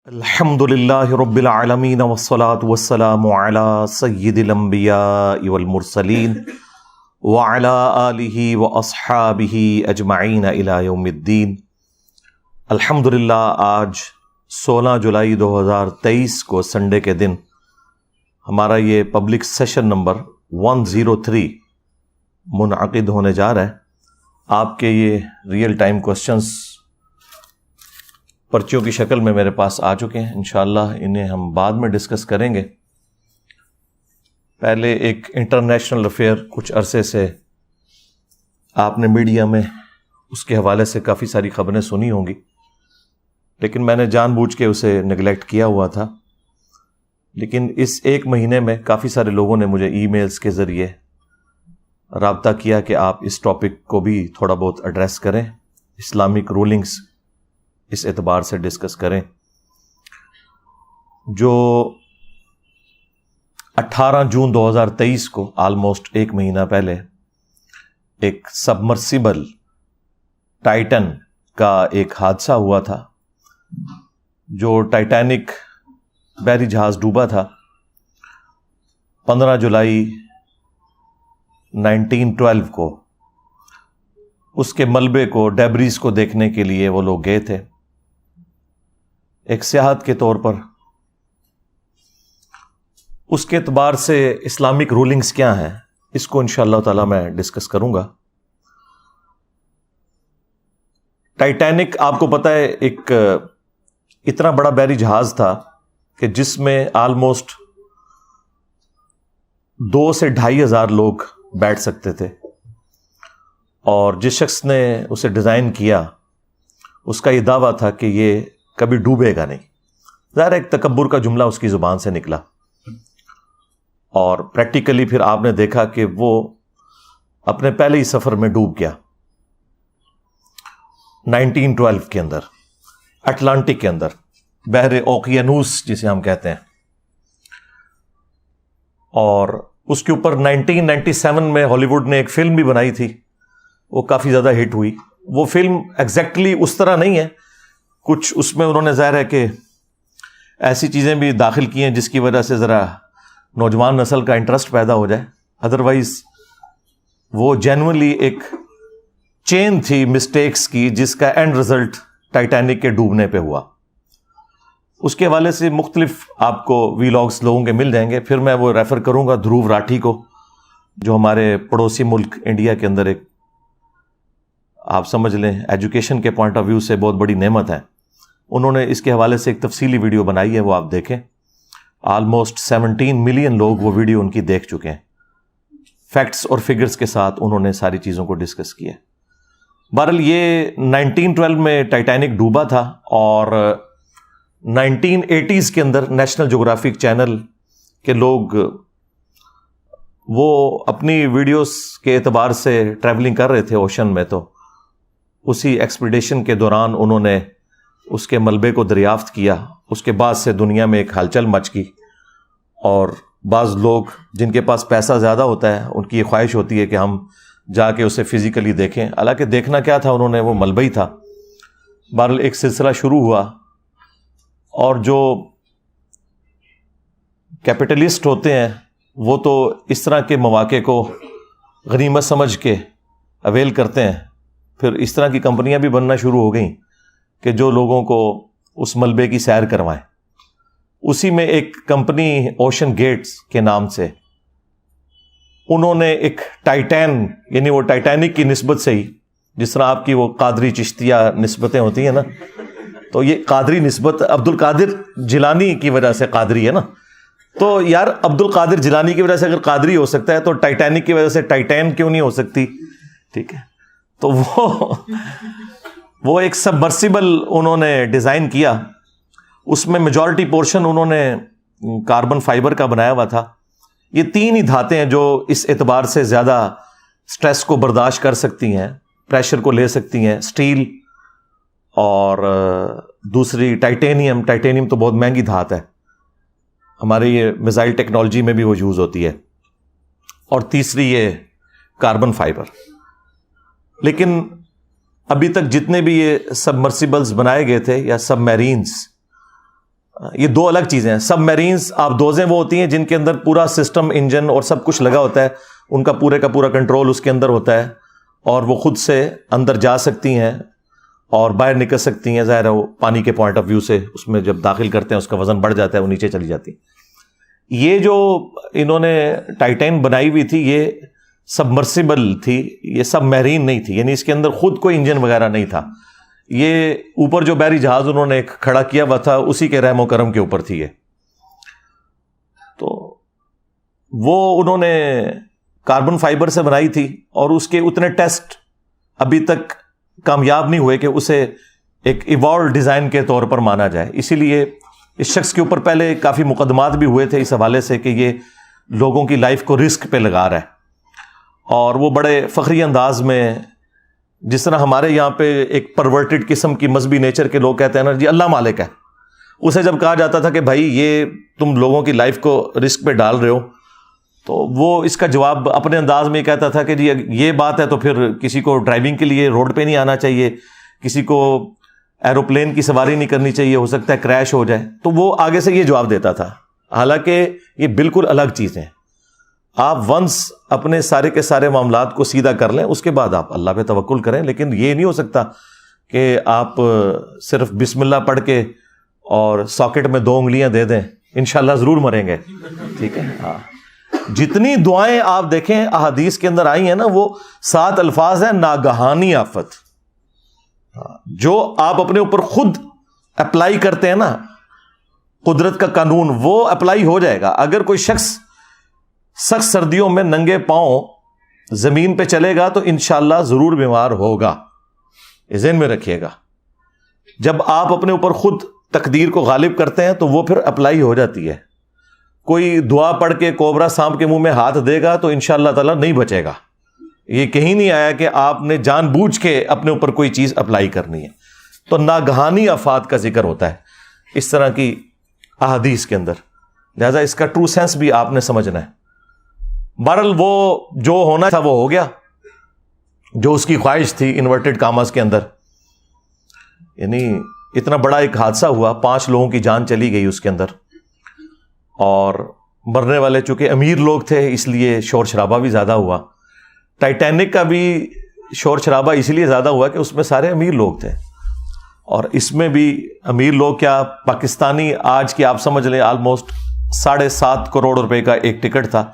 الحمدللہ رب العالمین والصلاة والسلام علی سید الانبیاء والمرسلین وعلی آلہ واصحابہ اجمعین الی یوم الدین۔ الحمدللہ آج 16 جولائی 2023 کو سنڈے کے دن ہمارا یہ پبلک سیشن نمبر 103 منعقد ہونے جا رہا ہے۔ آپ کے یہ ریئل ٹائم کوسچنز پرچیوں کی شکل میں میرے پاس آ چکے ہیں، انشاءاللہ انہیں ہم بعد میں ڈسکس کریں گے۔ پہلے ایک انٹرنیشنل افیئر کچھ عرصے سے آپ نے میڈیا میں اس کے حوالے سے کافی ساری خبریں سنی ہوں گی، لیکن میں نے جان بوجھ کے اسے نگلیکٹ کیا ہوا تھا۔ لیکن اس ایک مہینے میں کافی سارے لوگوں نے مجھے ای میلز کے ذریعے رابطہ کیا کہ آپ اس ٹاپک کو بھی تھوڑا بہت ایڈریس کریں، اسلامک رولنگز اس اعتبار سے ڈسکس کریں۔ جو 18 جون 2023 کو آلموسٹ ایک مہینہ پہلے ایک سبمرسیبل ٹائٹن کا ایک حادثہ ہوا تھا، جو ٹائٹینک بحری جہاز ڈوبا تھا 15 جولائی 1912 کو۔ اس کے ملبے کو، ڈیبریز کو دیکھنے کے لیے وہ لوگ گئے تھے ایک سیاحت کے طور پر۔ اس کے اعتبار سے اسلامک رولنگز کیا ہیں اس کو انشاءاللہ تعالی میں ڈسکس کروں گا۔ ٹائٹینک آپ کو پتہ ہے ایک اتنا بڑا بحری جہاز تھا کہ جس میں آلموسٹ 2 سے 2,500 لوگ بیٹھ سکتے تھے، اور جس شخص نے اسے ڈیزائن کیا اس کا یہ دعویٰ تھا کہ یہ کبھی ڈوبے گا نہیں۔ ظاہر ایک تکبر کا جملہ اس کی زبان سے نکلا، اور پریکٹیکلی پھر آپ نے دیکھا کہ وہ اپنے پہلے ہی سفر میں ڈوب گیا 1912 کے اندر، اٹلانٹک کے اندر، بحر اوقیانوس جسے ہم کہتے ہیں۔ اور اس کے اوپر 1997 میں ہالی ووڈ نے ایک فلم بھی بنائی تھی، وہ کافی زیادہ ہٹ ہوئی۔ وہ فلم ایگزیکٹلی اس طرح نہیں ہے، کچھ اس میں انہوں نے ظاہر ہے کہ ایسی چیزیں بھی داخل کی ہیں جس کی وجہ سے ذرا نوجوان نسل کا انٹرسٹ پیدا ہو جائے، ادروائز وہ جینوئنلی ایک چین تھی مسٹیکس کی جس کا اینڈ رزلٹ ٹائٹینک کے ڈوبنے پہ ہوا۔ اس کے حوالے سے مختلف آپ کو ویلاگز لوگوں کے مل جائیں گے، پھر میں وہ ریفر کروں گا دھروو راٹھی کو، جو ہمارے پڑوسی ملک انڈیا کے اندر ایک آپ سمجھ لیں ایجوکیشن کے پوائنٹ آف ویو سے بہت بڑی نعمت ہے۔ انہوں نے اس کے حوالے سے ایک تفصیلی ویڈیو بنائی ہے، وہ آپ دیکھیں۔ آلموسٹ 17 ملین لوگ وہ ویڈیو ان کی دیکھ چکے ہیں، فیکٹس اور فگرز کے ساتھ انہوں نے ساری چیزوں کو ڈسکس کیا۔ بہرحال یہ 1912 میں ٹائٹینک ڈوبا تھا، اور 1980s کے اندر نیشنل جغرافک چینل کے لوگ وہ اپنی ویڈیوز کے اعتبار سے ٹریولنگ کر رہے تھے اوشن میں، تو اسی ایکسپیڈیشن کے دوران انہوں نے اس کے ملبے کو دریافت کیا۔ اس کے بعد سے دنیا میں ایک ہلچل مچ گئی، اور بعض لوگ جن کے پاس پیسہ زیادہ ہوتا ہے ان کی یہ خواہش ہوتی ہے کہ ہم جا کے اسے فزیکلی دیکھیں، حالانکہ دیکھنا کیا تھا انہوں نے، وہ ملبہ ہی تھا۔ بہرحال ایک سلسلہ شروع ہوا، اور جو کیپٹلسٹ ہوتے ہیں وہ تو اس طرح کے مواقع کو غنیمت سمجھ کے اویل کرتے ہیں۔ پھر اس طرح کی کمپنیاں بھی بننا شروع ہو گئیں کہ جو لوگوں کو اس ملبے کی سیر کروائیں۔ اسی میں ایک کمپنی اوشن گیٹس کے نام سے انہوں نے ایک ٹائٹین، یعنی وہ ٹائٹینک کی نسبت سے ہی، جس طرح آپ کی وہ قادری چشتیہ نسبتیں ہوتی ہیں نا، تو یہ قادری نسبت عبد القادر جیلانی کی وجہ سے قادری ہے نا، تو یار عبد القادر جیلانی کی وجہ سے اگر قادری ہو سکتا ہے تو ٹائٹینک کی وجہ سے ٹائٹین کیوں نہیں ہو سکتی؟ ٹھیک ہے، تو وہ ایک سبمرسیبل انہوں نے ڈیزائن کیا۔ اس میں میجورٹی پورشن انہوں نے کاربن فائبر کا بنایا ہوا تھا۔ یہ 3 ہی دھاتیں ہیں جو اس اعتبار سے زیادہ سٹریس کو برداشت کر سکتی ہیں، پریشر کو لے سکتی ہیں، سٹیل اور دوسری ٹائٹینیم۔ ٹائٹینیم تو بہت مہنگی دھات ہے، ہمارے یہ میزائل ٹیکنالوجی میں بھی وہ یوز ہوتی ہے، اور تیسری یہ کاربن فائبر۔ لیکن ابھی تک جتنے بھی یہ سبمرسیبلز بنائے گئے تھے یا سب میرینز، یہ دو الگ چیزیں ہیں. سب میرینز آپ دوزیں وہ ہوتی ہیں جن کے اندر پورا سسٹم انجن اور سب کچھ لگا ہوتا ہے, ان کا پورے کا پورا کنٹرول اس کے اندر ہوتا ہے اور وہ خود سے اندر جا سکتی ہیں اور باہر نکل سکتی ہیں. ظاہر ہے وہ پانی کے پوائنٹ آف ویو سے اس میں جب داخل کرتے ہیں اس کا وزن بڑھ جاتا ہے, وہ نیچے چلی جاتی. یہ جو انہوں نے ٹائٹین بنائی ہوئی تھی یہ سبمرسیبل تھی, یہ سب میرین نہیں تھی, یعنی اس کے اندر خود کوئی انجن وغیرہ نہیں تھا. یہ اوپر جو بحری جہاز انہوں نے ایک کھڑا کیا ہوا تھا اسی کے رحم و کرم کے اوپر تھی یہ. تو وہ انہوں نے کاربن فائبر سے بنائی تھی اور اس کے اتنے ٹیسٹ ابھی تک کامیاب نہیں ہوئے کہ اسے ایک ایوالو ڈیزائن کے طور پر مانا جائے. اسی لیے اس شخص کے اوپر پہلے کافی مقدمات بھی ہوئے تھے اس حوالے سے کہ یہ لوگوں کی لائف کو رسک پہ لگا رہا ہے. اور وہ بڑے فخری انداز میں, جس طرح ہمارے یہاں پہ ایک پرورٹڈ قسم کی مذہبی نیچر کے لوگ کہتے ہیں نا جی اللہ مالک ہے, اسے جب کہا جاتا تھا کہ بھائی یہ تم لوگوں کی لائف کو رسک پہ ڈال رہے ہو, تو وہ اس کا جواب اپنے انداز میں کہتا تھا کہ جی یہ بات ہے تو پھر کسی کو ڈرائیونگ کے لیے روڈ پہ نہیں آنا چاہیے, کسی کو ایروپلین کی سواری نہیں کرنی چاہیے, ہو سکتا ہے کریش ہو جائے. تو وہ آگے سے یہ جواب دیتا تھا, حالانکہ یہ بالکل الگ چیزیں. آپ ونس اپنے سارے کے سارے معاملات کو سیدھا کر لیں, اس کے بعد آپ اللہ پہ توکل کریں, لیکن یہ نہیں ہو سکتا کہ آپ صرف بسم اللہ پڑھ کے اور ساکٹ میں 2 انگلیاں دے دیں انشاءاللہ ضرور مریں گے. ٹھیک ہے, ہاں. جتنی دعائیں آپ دیکھیں احادیث کے اندر آئی ہیں نا, وہ 7 الفاظ ہیں ناگہانی آفت. جو آپ اپنے اوپر خود اپلائی کرتے ہیں نا, قدرت کا قانون وہ اپلائی ہو جائے گا. اگر کوئی شخص سخت سردیوں میں ننگے پاؤں زمین پہ چلے گا تو انشاءاللہ ضرور بیمار ہوگا, ذہن میں رکھیے گا. جب آپ اپنے اوپر خود تقدیر کو غالب کرتے ہیں تو وہ پھر اپلائی ہو جاتی ہے. کوئی دعا پڑھ کے کوبرا سانپ کے منہ میں ہاتھ دے گا تو انشاءاللہ تعالیٰ نہیں بچے گا. یہ کہیں نہیں آیا کہ آپ نے جان بوجھ کے اپنے اوپر کوئی چیز اپلائی کرنی ہے. تو ناگہانی آفات کا ذکر ہوتا ہے اس طرح کی احادیث کے اندر, لہذا اس کا ٹرو سینس بھی آپ نے سمجھنا ہے. بہرحال وہ جو ہونا تھا وہ ہو گیا, جو اس کی خواہش تھی انورٹڈ کاماز کے اندر. یعنی اتنا بڑا ایک حادثہ ہوا, 5 لوگوں کی جان چلی گئی اس کے اندر, اور مرنے والے چونکہ امیر لوگ تھے اس لیے شور شرابہ بھی زیادہ ہوا. ٹائٹینک کا بھی شور شرابہ اس لیے زیادہ ہوا کہ اس میں سارے امیر لوگ تھے, اور اس میں بھی امیر لوگ کیا, پاکستانی آج کی آپ سمجھ لیں آلموسٹ 7.5 کروڑ روپے کا ایک ٹکٹ تھا.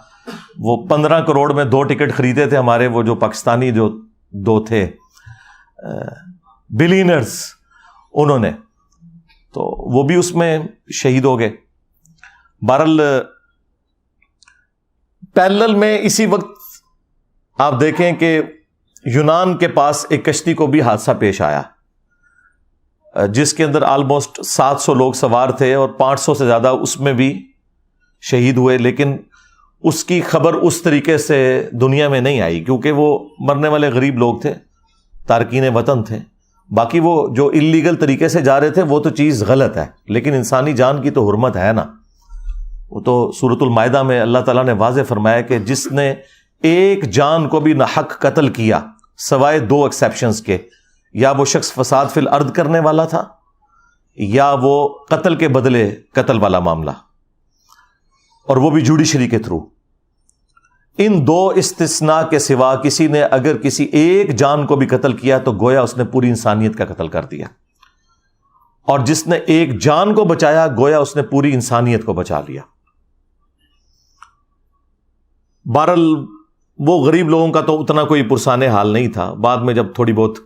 وہ 15 کروڑ میں 2 ٹکٹ خریدے تھے ہمارے وہ جو پاکستانی جو 2 تھے بلینرز, انہوں نے, تو وہ بھی اس میں شہید ہو گئے. بہرحال پیرلل میں اسی وقت آپ دیکھیں کہ یونان کے پاس ایک کشتی کو بھی حادثہ پیش آیا جس کے اندر آلموسٹ 700 لوگ سوار تھے اور 500 سے زیادہ اس میں بھی شہید ہوئے. لیکن اس کی خبر اس طریقے سے دنیا میں نہیں آئی کیونکہ وہ مرنے والے غریب لوگ تھے, تارکین وطن تھے. باقی وہ جو اللیگل طریقے سے جا رہے تھے وہ تو چیز غلط ہے, لیکن انسانی جان کی تو حرمت ہے نا. وہ تو سورۃ المائدہ میں اللہ تعالیٰ نے واضح فرمایا کہ جس نے ایک جان کو بھی ناحق قتل کیا سوائے 2 ایکسیپشنز کے, یا وہ شخص فساد فی الارض کرنے والا تھا یا وہ قتل کے بدلے قتل والا معاملہ, اور وہ بھی جوڈیشری کے تھرو. ان 2 استثناء کے سوا کسی نے اگر کسی ایک جان کو بھی قتل کیا تو گویا اس نے پوری انسانیت کا قتل کر دیا, اور جس نے ایک جان کو بچایا گویا اس نے پوری انسانیت کو بچا لیا. بہرحال وہ غریب لوگوں کا تو اتنا کوئی پرسان حال نہیں تھا. بعد میں جب تھوڑی بہت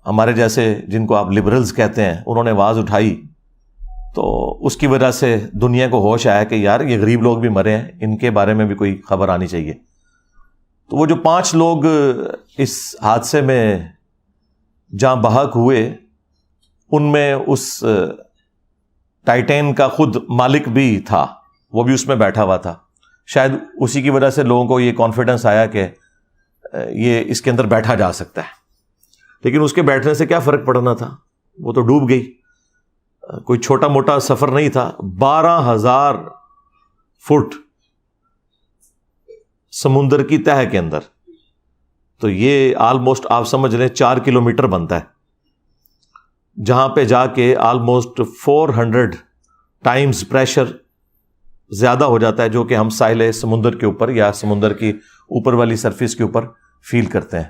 ہمارے جیسے جن کو آپ لبرلز کہتے ہیں انہوں نے آواز اٹھائی تو اس کی وجہ سے دنیا کو ہوش آیا کہ یار یہ غریب لوگ بھی مرے ہیں, ان کے بارے میں بھی کوئی خبر آنی چاہیے. تو وہ جو 5 لوگ اس حادثے میں جاں بحق ہوئے ان میں اس ٹائٹین کا خود مالک بھی تھا, وہ بھی اس میں بیٹھا ہوا تھا. شاید اسی کی وجہ سے لوگوں کو یہ کانفیڈنس آیا کہ یہ اس کے اندر بیٹھا جا سکتا ہے. لیکن اس کے بیٹھنے سے کیا فرق پڑنا تھا, وہ تو ڈوب گئی. کوئی چھوٹا موٹا سفر نہیں تھا, 12,000 فٹ سمندر کی تہہ کے اندر. تو یہ آلموسٹ آپ سمجھ لیں 4 کلومیٹر بنتا ہے. جہاں پہ جا کے آلموسٹ 400 ٹائمز پریشر زیادہ ہو جاتا ہے جو کہ ہم ساحل سمندر کے اوپر یا سمندر کی اوپر والی سرفیس کے اوپر فیل کرتے ہیں.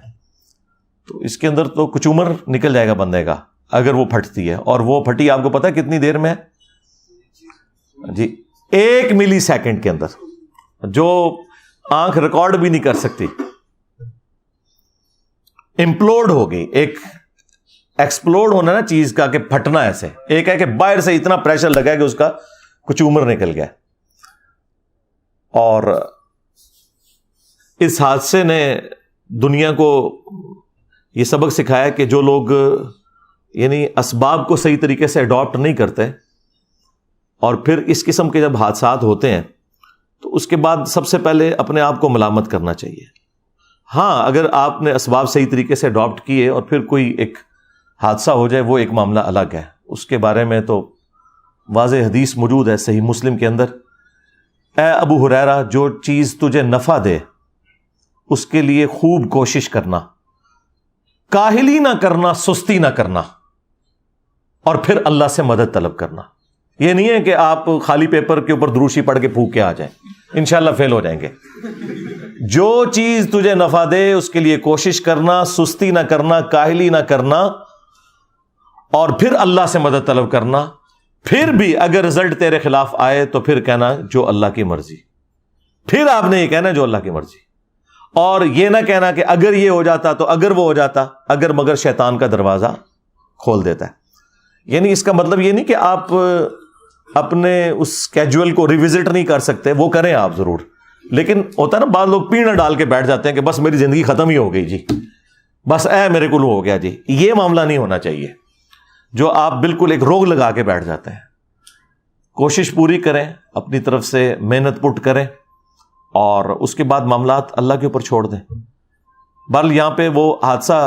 تو اس کے اندر تو کچومر نکل جائے گا بندے کا اگر وہ پھٹتی ہے. اور وہ پھٹی آپ کو پتا ہے کتنی دیر میں ہے جی؟ 1 ملی سیکنڈ کے اندر, جو آنکھ ریکارڈ بھی نہیں کر سکتی. امپلوڈ ہو گئی. ایک ایکسپلوڈ ہونا نا چیز کا کہ پھٹنا ایسے, ایک ہے کہ باہر سے اتنا پریشر لگا ہے کہ اس کا کچومر نکل گیا. اور اس حادثے نے دنیا کو یہ سبق سکھایا کہ جو لوگ یعنی اسباب کو صحیح طریقے سے اڈاپٹ نہیں کرتے اور پھر اس قسم کے جب حادثات ہوتے ہیں تو اس کے بعد سب سے پہلے اپنے آپ کو ملامت کرنا چاہیے. ہاں, اگر آپ نے اسباب صحیح طریقے سے اڈاپٹ کیے اور پھر کوئی ایک حادثہ ہو جائے وہ ایک معاملہ الگ ہے. اس کے بارے میں تو واضح حدیث موجود ہے صحیح مسلم کے اندر, اے ابو ہریرہ جو چیز تجھے نفع دے اس کے لیے خوب کوشش کرنا, کاہلی نہ کرنا, سستی نہ کرنا, اور پھر اللہ سے مدد طلب کرنا. یہ نہیں ہے کہ آپ خالی پیپر کے اوپر دروشی پڑھ کے پھونک کے آ جائیں, انشاءاللہ فیل ہو جائیں گے. جو چیز تجھے نفع دے اس کے لیے کوشش کرنا, سستی نہ کرنا, کاہلی نہ کرنا, اور پھر اللہ سے مدد طلب کرنا. پھر بھی اگر رزلٹ تیرے خلاف آئے تو پھر کہنا جو اللہ کی مرضی. پھر آپ نے یہ کہنا جو اللہ کی مرضی, اور یہ نہ کہنا کہ اگر یہ ہو جاتا تو اگر وہ ہو جاتا, اگر مگر شیطان کا دروازہ کھول دیتا ہے. یعنی اس کا مطلب یہ نہیں کہ آپ اپنے اس کیجول کو ریوزٹ نہیں کر سکتے, وہ کریں آپ ضرور, لیکن ہوتا ہے نا بعض لوگ پیڑ ڈال کے بیٹھ جاتے ہیں کہ بس میری زندگی ختم ہی ہو گئی جی, بس میرے کو ہو گیا جی. یہ معاملہ نہیں ہونا چاہیے جو آپ بالکل ایک روگ لگا کے بیٹھ جاتے ہیں. کوشش پوری کریں, اپنی طرف سے محنت پٹ کریں, اور اس کے بعد معاملات اللہ کے اوپر چھوڑ دیں. بہرحال یہاں پہ وہ حادثہ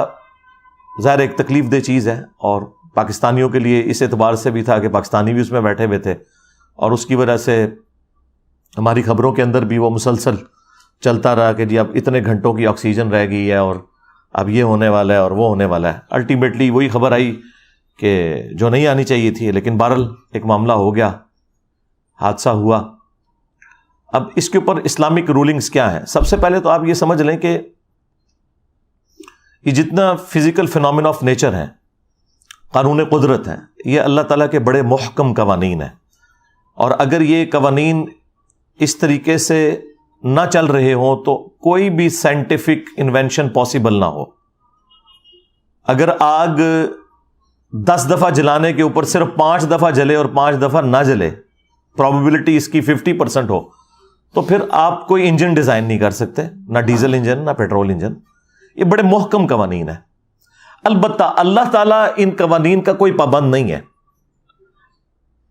ظاہر ایک تکلیف دہ چیز ہے, اور پاکستانیوں کے لیے اس اعتبار سے بھی تھا کہ پاکستانی بھی اس میں بیٹھے ہوئے تھے, اور اس کی وجہ سے ہماری خبروں کے اندر بھی وہ مسلسل چلتا رہا کہ جی اب اتنے گھنٹوں کی آکسیجن رہ گئی ہے اور اب یہ ہونے والا ہے اور وہ ہونے والا ہے. الٹیمیٹلی وہی خبر آئی کہ جو نہیں آنی چاہیے تھی, لیکن بہرحال ایک معاملہ ہو گیا, حادثہ ہوا. اب اس کے اوپر اسلامک رولنگز کیا ہیں؟ سب سے پہلے تو آپ یہ سمجھ لیں کہ یہ جتنا فزیکل فینومینا آف نیچر ہیں, قانون قدرت ہیں, یہ اللہ تعالیٰ کے بڑے محکم قوانین ہیں. اور اگر یہ قوانین اس طریقے سے نہ چل رہے ہوں تو کوئی بھی سائنٹیفک انوینشن پاسبل نہ ہو. اگر آگ 10 دفعہ جلانے کے اوپر صرف 5 دفعہ جلے اور 5 دفعہ نہ جلے, پرابیبلٹی اس کی 50% ہو, تو پھر آپ کوئی انجن ڈیزائن نہیں کر سکتے, نہ ڈیزل انجن نہ پیٹرول انجن. یہ بڑے محکم قوانین ہیں. البتہ اللہ تعالیٰ ان قوانین کا کوئی پابند نہیں ہے,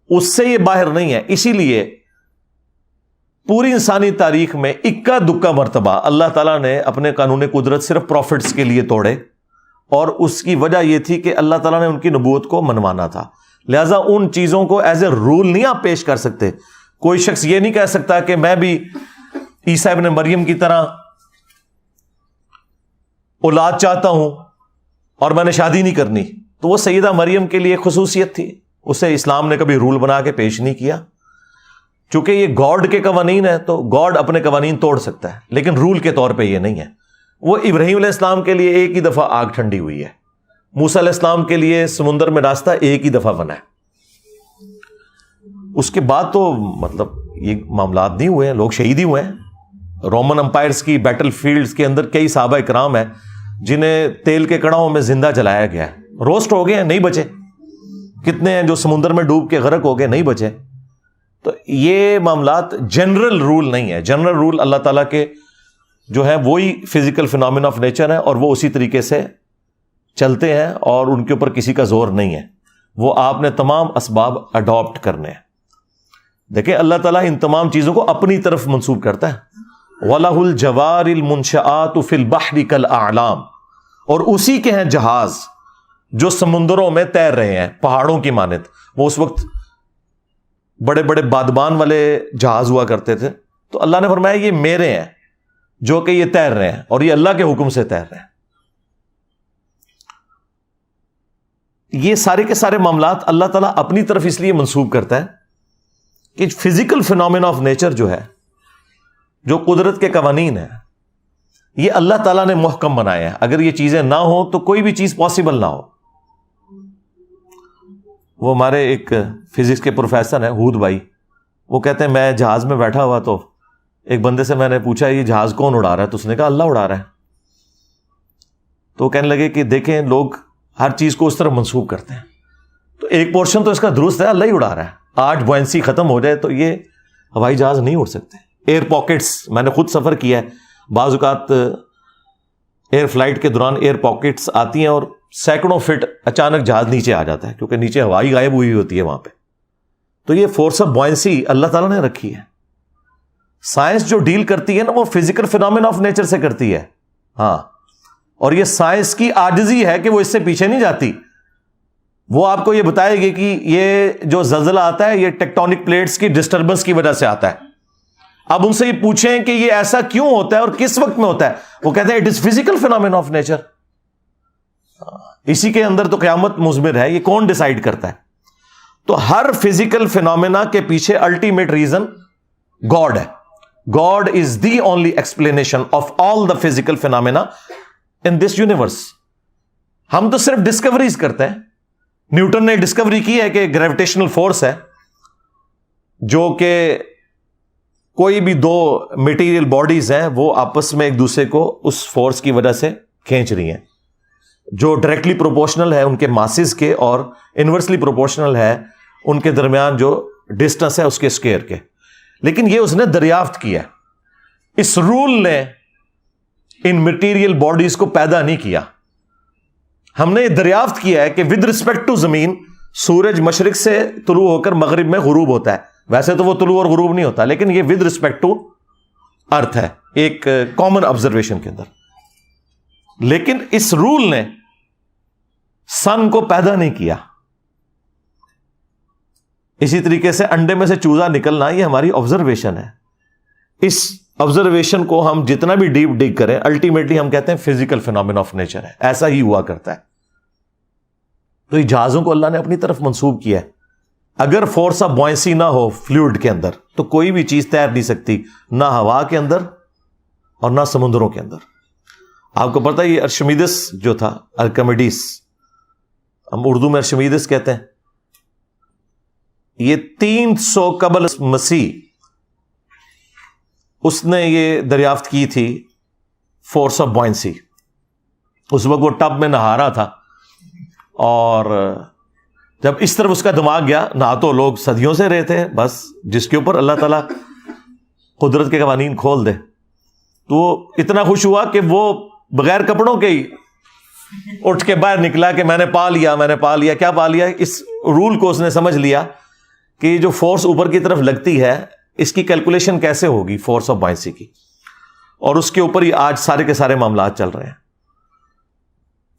اس سے یہ باہر نہیں ہے. اسی لیے پوری انسانی تاریخ میں اکا دکا مرتبہ اللہ تعالیٰ نے اپنے قانون قدرت صرف پروفٹس کے لیے توڑے, اور اس کی وجہ یہ تھی کہ اللہ تعالیٰ نے ان کی نبوت کو منوانا تھا. لہٰذا ان چیزوں کو ایز اے رول نہیں آپ پیش کر سکتے. کوئی شخص یہ نہیں کہہ سکتا کہ میں بھی عیسیٰ ابن مریم کی طرح اولاد چاہتا ہوں اور میں نے شادی نہیں کرنی. تو وہ سیدہ مریم کے لیے خصوصیت تھی, اسے اسلام نے کبھی رول بنا کے پیش نہیں کیا. چونکہ یہ گاڈ کے قوانین ہے تو گاڈ اپنے قوانین توڑ سکتا ہے, لیکن رول کے طور پہ یہ نہیں ہے. وہ ابراہیم علیہ السلام کے لیے ایک ہی دفعہ آگ ٹھنڈی ہوئی ہے, موسیٰ علیہ السلام کے لیے سمندر میں راستہ ایک ہی دفعہ بنا ہے. اس کے بعد تو مطلب یہ معاملات نہیں ہوئے ہیں, لوگ شہید ہی ہوئے ہیں. رومن امپائرز کی بیٹل فیلڈز کے اندر کئی صحابہ اکرام ہیں جنہیں تیل کے کڑاؤں میں زندہ جلایا گیا ہے, روسٹ ہو گئے ہیں, نہیں بچے. کتنے ہیں جو سمندر میں ڈوب کے غرق ہو گئے, نہیں بچے. تو یہ معاملات جنرل رول نہیں ہے. جنرل رول اللہ تعالیٰ کے جو ہے وہی فزیکل فینومینا آف نیچر ہے, اور وہ اسی طریقے سے چلتے ہیں, اور ان کے اوپر کسی کا زور نہیں ہے. وہ آپ نے تمام اسباب اڈاپٹ کرنے ہیں. دیکھیں اللہ تعالیٰ ان تمام چیزوں کو اپنی طرف منسوب کرتا ہے. وَلَهُ الْجَوَارِ الْمُنْشَآتُ فِي الْبَحْرِ كَالْأَعْلَامِ, اور اسی کے ہیں جہاز جو سمندروں میں تیر رہے ہیں پہاڑوں کی مانند. وہ اس وقت بڑے بڑے بادبان والے جہاز ہوا کرتے تھے, تو اللہ نے فرمایا یہ میرے ہیں جو کہ یہ تیر رہے ہیں, اور یہ اللہ کے حکم سے تیر رہے ہیں. یہ سارے کے سارے معاملات اللہ تعالیٰ اپنی طرف اس لیے منسوب کرتا ہے کہ فزیکل فینومینا آف نیچر جو ہے، جو قدرت کے قوانین ہیں، یہ اللہ تعالیٰ نے محکم بنایا ہے. اگر یہ چیزیں نہ ہوں تو کوئی بھی چیز پاسبل نہ ہو. وہ ہمارے ایک فزکس کے پروفیسر ہیں ہود بھائی، وہ کہتے ہیں میں جہاز میں بیٹھا ہوا تو ایک بندے سے میں نے پوچھا یہ جہاز کون اڑا رہا ہے، تو اس نے کہا اللہ اڑا رہا ہے. تو وہ کہنے لگے کہ دیکھیں لوگ ہر چیز کو اس طرح منسوخ کرتے ہیں، تو ایک پورشن تو اس کا درست ہے، اللہ ہی اڑا رہا ہے. آج بوئنسی ختم ہو جائے تو یہ ہوائی جہاز نہیں اڑ سکتے. ایئر پاکٹس، میں نے خود سفر کیا ہے، بعض اوقات ایئر فلائٹ کے دوران ایئر پاکٹس آتی ہیں اور سینکڑوں فٹ اچانک جہاز نیچے آ جاتا ہے کیونکہ نیچے ہوائی غائب ہوئی ہوتی ہے وہاں پہ. تو یہ فورس آف بوئنسی اللہ تعالیٰ نے رکھی ہے. سائنس جو ڈیل کرتی ہے نا وہ فزیکل فینومینا آف نیچر سے کرتی ہے. ہاں، اور یہ سائنس کی عاجزی ہے کہ وہ اس سے پیچھے نہیں جاتی. وہ آپ کو یہ بتائے گی کہ یہ جو زلزلہ آتا ہے یہ ٹیکٹونک پلیٹس کی ڈسٹربنس کی وجہ سے آتا ہے. اب ان سے یہ پوچھیں کہ یہ ایسا کیوں ہوتا ہے اور کس وقت میں ہوتا ہے، وہ کہتے ہیں it is physical phenomena of nature. اسی کے اندر تو قیامت مضمر ہے، یہ کون ڈیسائیڈ کرتا ہے؟ تو ہر فزیکل فینومینا کے پیچھے الٹیمیٹ ریزن گاڈ ہے. God is the only explanation of all the physical phenomena in this universe. ہم تو صرف ڈسکوریز کرتے ہیں. نیوٹن نے ڈسکوری کی ہے کہ گریویٹیشنل فورس ہے جو کہ کوئی بھی دو میٹیریل باڈیز ہیں وہ آپس میں ایک دوسرے کو اس فورس کی وجہ سے کھینچ رہی ہیں، جو ڈائریکٹلی پروپورشنل ہے ان کے ماسز کے اور انورسلی پروپورشنل ہے ان کے درمیان جو ڈسٹنس ہے اس کے اسکوائر کے. لیکن یہ اس نے دریافت کیا. اس رول نے ان میٹیریل باڈیز کو پیدا نہیں کیا. ہم نے یہ دریافت کیا ہے کہ ود رسپیکٹ ٹو زمین سورج مشرق سے طلوع ہو کر مغرب میں غروب ہوتا ہے. ویسے تو وہ طلوع اور غروب نہیں ہوتا، لیکن یہ ود رسپیکٹ ٹو ارتھ ہے ایک کامن آبزرویشن کے اندر. لیکن اس رول نے سن کو پیدا نہیں کیا. اسی طریقے سے انڈے میں سے چوزا نکلنا یہ ہماری آبزرویشن ہے. اس آبزرویشن کو ہم جتنا بھی ڈیپ ڈگ کریں الٹیمیٹلی ہم کہتے ہیں فزیکل فینومینا آف نیچر ہے، ایسا ہی ہوا کرتا ہے. تو یہ جہازوں کو اللہ نے اپنی طرف منسوب کیا ہے. اگر فورس آف بوئنسی نہ ہو فلوئڈ کے اندر تو کوئی بھی چیز تیر نہیں سکتی، نہ ہوا کے اندر اور نہ سمندروں کے اندر. آپ کو پتہ ہے یہ ارشمیدس جو تھا، ارکمیڈس، ہم اردو میں ارشمیدس کہتے ہیں، یہ 300 قبل مسیح اس نے یہ دریافت کی تھی فورس آف بوئنسی. اس وقت وہ ٹب میں نہا رہا تھا اور جب اس طرف اس کا دماغ گیا، نہ تو لوگ صدیوں سے رہے تھے بس جس کے اوپر اللہ تعالیٰ قدرت کے قوانین کھول دے، تو وہ اتنا خوش ہوا کہ وہ بغیر کپڑوں کے ہی اٹھ کے باہر نکلا کہ میں نے پا لیا، میں نے پا لیا. کیا پا لیا؟ اس رول کو اس نے سمجھ لیا کہ یہ جو فورس اوپر کی طرف لگتی ہے اس کی کیلکولیشن کیسے ہوگی فورس آف بوئنسی کی، اور اس کے اوپر ہی آج سارے کے سارے معاملات چل رہے ہیں.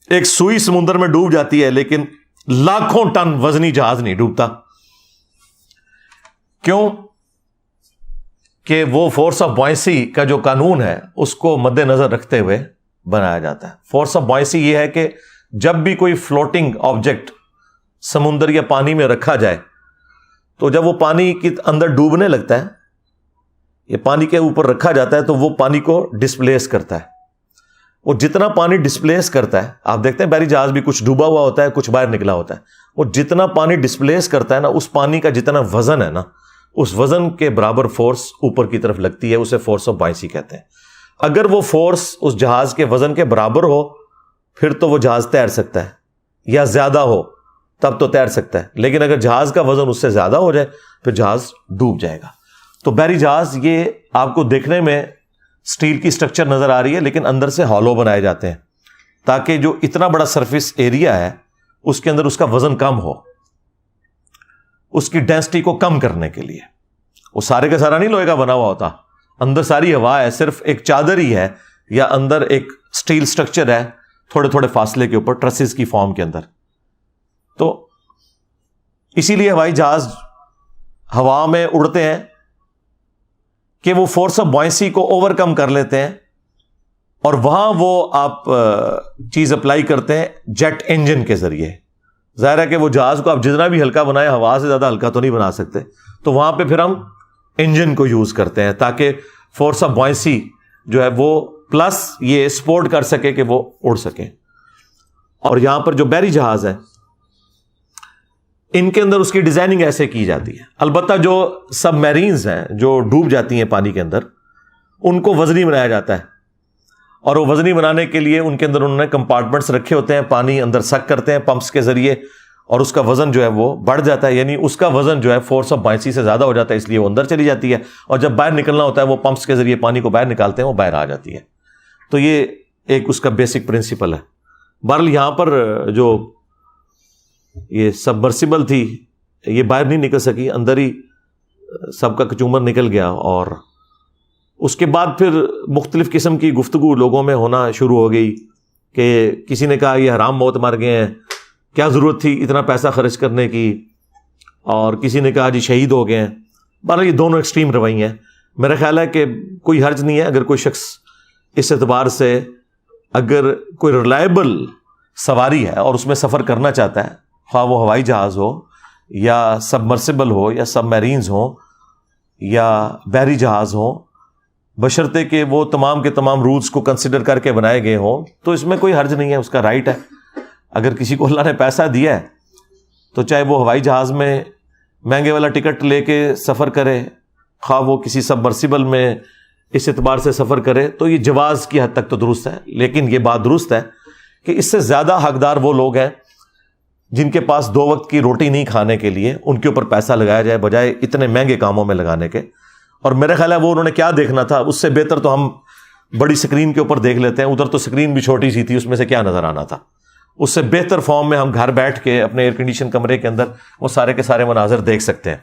ایک سوئی سمندر میں ڈوب جاتی ہے لیکن لاکھوں ٹن وزنی جہاز نہیں ڈوبتا. کیوں؟ کہ وہ فورس آف بوئنسی کا جو قانون ہے اس کو مد نظر رکھتے ہوئے بنایا جاتا ہے. فورس آف بوئنسی یہ ہے کہ جب بھی کوئی فلوٹنگ آبجیکٹ سمندر یا پانی میں رکھا جائے تو جب وہ پانی کے اندر ڈوبنے لگتا ہے، یہ پانی کے اوپر رکھا جاتا ہے تو وہ پانی کو ڈسپلیس کرتا ہے. وہ جتنا پانی ڈسپلیس کرتا ہے، آپ دیکھتے ہیں بحری جہاز بھی کچھ ڈوبا ہوا ہوتا ہے کچھ باہر نکلا ہوتا ہے، وہ جتنا پانی ڈسپلیس کرتا ہے نا اس پانی کا جتنا وزن ہے نا اس وزن کے برابر فورس اوپر کی طرف لگتی ہے، اسے فورس آف بوئنسی کہتے ہیں. اگر وہ فورس اس جہاز کے وزن کے برابر ہو پھر تو وہ جہاز تیر سکتا ہے، یا زیادہ ہو تب تو تیر سکتا ہے، لیکن اگر جہاز کا وزن اس سے زیادہ ہو جائے پھر جہاز ڈوب جائے گا. تو بحری جہاز یہ آپ کو دیکھنے میں اسٹیل کی سٹرکچر نظر آ رہی ہے لیکن اندر سے ہالو بنائے جاتے ہیں تاکہ جو اتنا بڑا سرفیس ایریا ہے اس کے اندر اس کا وزن کم ہو، اس کی ڈینسٹی کو کم کرنے کے لیے. وہ سارے کا سارا نہیں لوہے کا بنا ہوا ہوتا، اندر ساری ہوا ہے، صرف ایک چادر ہی ہے یا اندر ایک اسٹیل سٹرکچر ہے تھوڑے تھوڑے فاصلے کے اوپر ٹرسز کی فارم کے اندر. تو اسی لیے ہوائی جہاز ہوا میں اڑتے ہیں کہ وہ فورس آف بوئنسی کو اوور کم کر لیتے ہیں اور وہاں وہ آپ چیز اپلائی کرتے ہیں جیٹ انجن کے ذریعے. ظاہر ہے کہ وہ جہاز کو آپ جتنا بھی ہلکا بنائیں ہوا سے زیادہ ہلکا تو نہیں بنا سکتے، تو وہاں پہ پھر ہم انجن کو یوز کرتے ہیں تاکہ فورس آف بوائنسی جو ہے وہ پلس یہ سپورٹ کر سکے کہ وہ اڑ سکے۔ اور یہاں پر جو بحری جہاز ہے ان کے اندر اس کی ڈیزائننگ ایسے کی جاتی ہے۔ البتہ جو سب میرینز ہیں جو ڈوب جاتی ہیں پانی کے اندر، ان کو وزنی بنایا جاتا ہے، اور وہ وزنی بنانے کے لیے ان کے اندر انہوں نے کمپارٹمنٹس رکھے ہوتے ہیں، پانی اندر سک کرتے ہیں پمپس کے ذریعے، اور اس کا وزن جو ہے وہ بڑھ جاتا ہے، یعنی اس کا وزن جو ہے فورس آف بائنسی سے زیادہ ہو جاتا ہے، اس لیے وہ اندر چلی جاتی ہے، اور جب باہر نکلنا ہوتا ہے وہ پمپس کے ذریعے پانی کو باہر نکالتے ہیں، وہ باہر آ جاتی ہے۔ تو یہ ایک اس کا بیسک پرنسپل ہے۔ بہرحال یہاں پر جو یہ سبمرسیبل تھی یہ باہر نہیں نکل سکی، اندر ہی سب کا کچومر نکل گیا، اور اس کے بعد پھر مختلف قسم کی گفتگو لوگوں میں ہونا شروع ہو گئی کہ کسی نے کہا یہ حرام موت مر گئے ہیں، کیا ضرورت تھی اتنا پیسہ خرچ کرنے کی، اور کسی نے کہا جی شہید ہو گئے ہیں۔ بہرحال یہ دونوں ایکسٹریم رویے ہیں۔ میرا خیال ہے کہ کوئی حرج نہیں ہے اگر کوئی شخص اس اعتبار سے اگر کوئی ریلائبل سواری ہے اور اس میں سفر کرنا چاہتا ہے، خواہ وہ ہوائی جہاز ہو یا سبمرسیبل ہو یا سب میرینز ہوں یا بحری جہاز ہوں، بشرطے کہ وہ تمام کے تمام رولز کو کنسیڈر کر کے بنائے گئے ہوں، تو اس میں کوئی حرج نہیں ہے، اس کا رائٹ ہے۔ اگر کسی کو اللہ نے پیسہ دیا ہے تو چاہے وہ ہوائی جہاز میں مہنگے والا ٹکٹ لے کے سفر کرے، خواہ وہ کسی سبمرسیبل میں اس اعتبار سے سفر کرے، تو یہ جواز کی حد تک تو درست ہے۔ لیکن یہ بات درست ہے کہ اس سے زیادہ حقدار وہ لوگ ہیں جن کے پاس 2 وقت کی روٹی نہیں کھانے کے لیے، ان کے اوپر پیسہ لگایا جائے بجائے اتنے مہنگے کاموں میں لگانے کے۔ اور میرا خیال ہے وہ انہوں نے کیا دیکھنا تھا، اس سے بہتر تو ہم بڑی سکرین کے اوپر دیکھ لیتے ہیں، ادھر تو سکرین بھی چھوٹی سی تھی، اس میں سے کیا نظر آنا تھا۔ اس سے بہتر فارم میں ہم گھر بیٹھ کے اپنے ایئر کنڈیشن کمرے کے اندر وہ سارے کے سارے مناظر دیکھ سکتے ہیں۔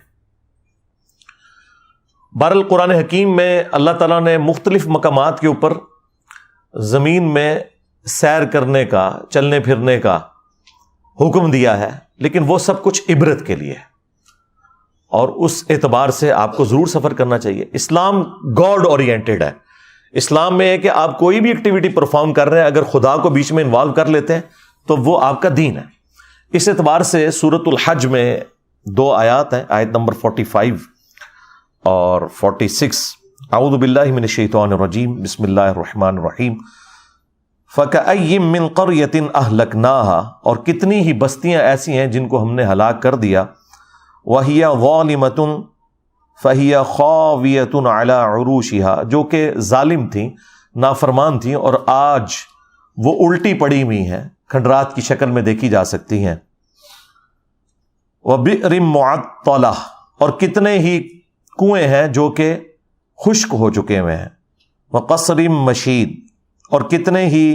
بہرحال قرآن حکیم میں اللہ تعالیٰ نے مختلف مقامات کے اوپر زمین میں سیر کرنے کا، چلنے پھرنے کا حکم دیا ہے، لیکن وہ سب کچھ عبرت کے لیے ہے، اور اس اعتبار سے آپ کو ضرور سفر کرنا چاہیے۔ اسلام گاڈ اورینٹڈ ہے۔ اسلام میں ہے کہ آپ کوئی بھی ایکٹیویٹی پرفارم کر رہے ہیں، اگر خدا کو بیچ میں انوالو کر لیتے ہیں تو وہ آپ کا دین ہے۔ اس اعتبار سے سورۃ الحج میں 2 آیات ہیں، آیت نمبر 45 اور 46۔ اعوذ باللہ من الشیطان الرجیم، بسم اللہ الرحمن الرحیم۔ فَكَأَيٍّ مِّن قَرْيَةٍ أَهْلَكْنَاهَا، اور کتنی ہی بستیاں ایسی ہیں جن کو ہم نے ہلاک کر دیا، وَهِيَ ظَالِمَةٌ فَهِيَ خَاوِيَةٌ عَلَىٰ عُرُوشِهَا، جو کہ ظالم تھیں، نافرمان تھیں، اور آج وہ الٹی پڑی ہوئی ہیں، کھنڈرات کی شکل میں دیکھی جا سکتی ہیں۔ وَبِئْرٍ مُّعَطَّلَةٍ، اور کتنے ہی کنویں ہیں جو کہ خشک ہو چکے ہوئے ہیں۔ وَقَصْرٍ مَّشِيدٍ، اور کتنے ہی